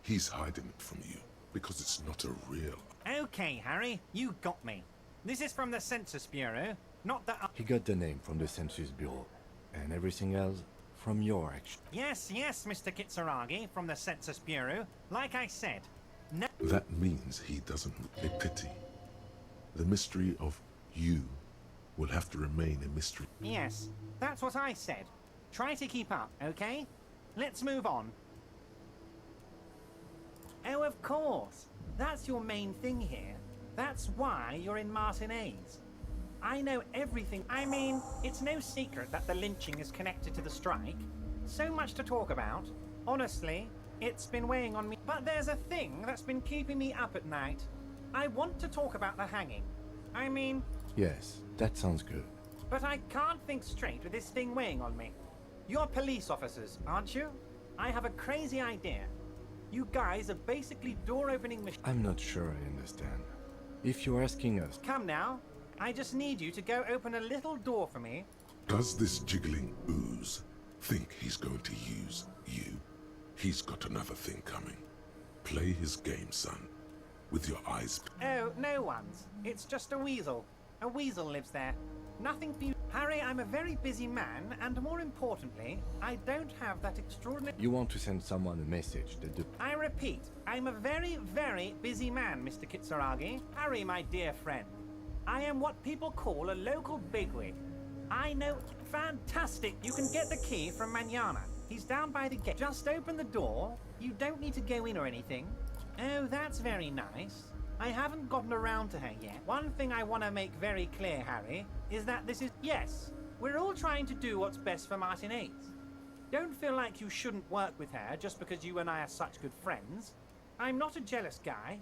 He's hiding it from you because it's not a real... Okay, Harry, you got me. This is from the Census Bureau, not the... He got the name from the Census Bureau, and everything else from your action. Yes, Mr. Kitsuragi, from the Census Bureau. Like I said, no... That means he doesn't a pity. The mystery of you will have to remain a mystery. Yes, that's what I said. Try to keep up, okay? Let's move on. Oh, of course. That's your main thing here. That's why you're in Martinez. I know everything. I mean, it's no secret that the lynching is connected to the strike. So much to talk about. Honestly, it's been weighing on me. But there's a thing that's been keeping me up at night. I want to talk about the hanging. I mean... Yes, that sounds good. But I can't think straight with this thing weighing on me. You're police officers, aren't you? I have a crazy idea. You guys are basically door-opening machines. I'm not sure I understand. If you're asking us... Come now. I just need you to go open a little door for me. Does this jiggling ooze think he's going to use you? He's got another thing coming. Play his game, son. With your eyes... Oh, no one's. It's just a weasel. A weasel lives there. Nothing for you. Harry, I'm a very busy man, and more importantly, I don't have that extraordinary... You want to send someone a message that the... I repeat, I'm a very, very busy man, Mr. Kitsuragi. Harry, my dear friend. I am what people call a local bigwig. I know... Fantastic! You can get the key from Manana. He's down by the gate. Just open the door. You don't need to go in or anything. Oh, that's very nice. I haven't gotten around to her yet. One thing I want to make very clear, Harry, is that this is... Yes, we're all trying to do what's best for Martinez. Don't feel like you shouldn't work with her just because you and I are such good friends. I'm not a jealous guy.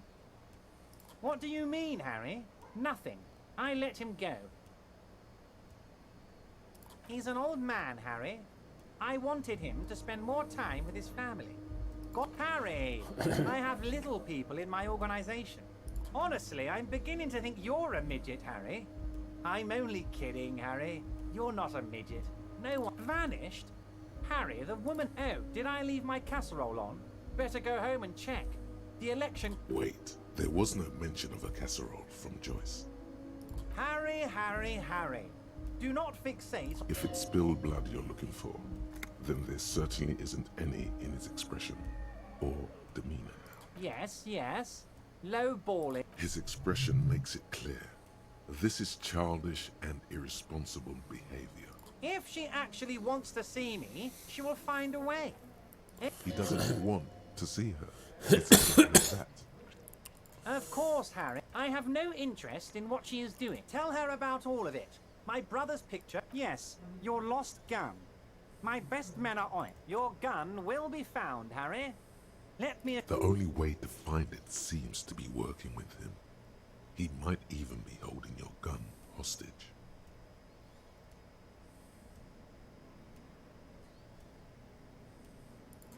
What do you mean, Harry? Nothing. I let him go. He's an old man, Harry. I wanted him to spend more time with his family. God, Harry, I have little people in my organization. Honestly, I'm beginning to think you're a midget, Harry. I'm only kidding, Harry. You're not a midget. No one vanished. Harry, the woman... Oh, did I leave my casserole on? Better go home and check. The election... Wait, there was no mention of a casserole from Joyce. Harry, Harry, Harry. Do not fixate... If it's spilled blood you're looking for, then there certainly isn't any in his expression or demeanor now. Yes. Low balling. His expression makes it clear. This is childish and irresponsible behavior. If she actually wants to see me, she will find a way. He doesn't want to see her. It's as simple as that. Of course, Harry. I have no interest in what she is doing. Tell her about all of it. My brother's picture. Yes, your lost gun. My best men are on it. Your gun will be found, Harry. Let me... The only way to find it seems to be working with him. He might even be holding your gun hostage.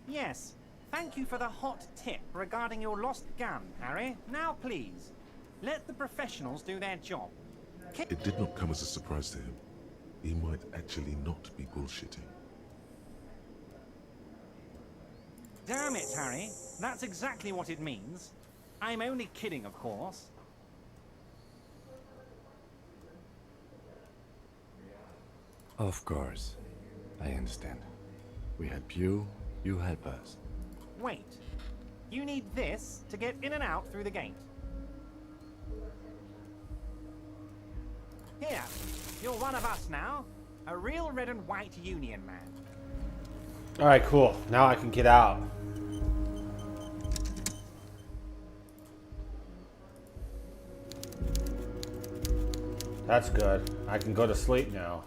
Yes. Thank you for the hot tip regarding your lost gun, Harry. Now, please, let the professionals do their job. It did not come as a surprise to him. He might actually not be bullshitting. Damn it, Harry. That's exactly what it means. I'm only kidding, of course. Of course. I understand. We help you, you help us. Wait. You need this to get in and out through the gate. Here. You're one of us now. A real red and white Union man. Alright, cool. Now I can get out. That's good. I can go to sleep now.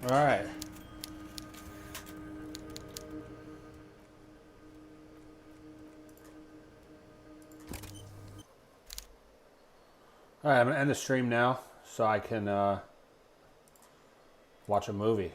Alright. Alright, I'm going to end the stream now. so I can watch a movie.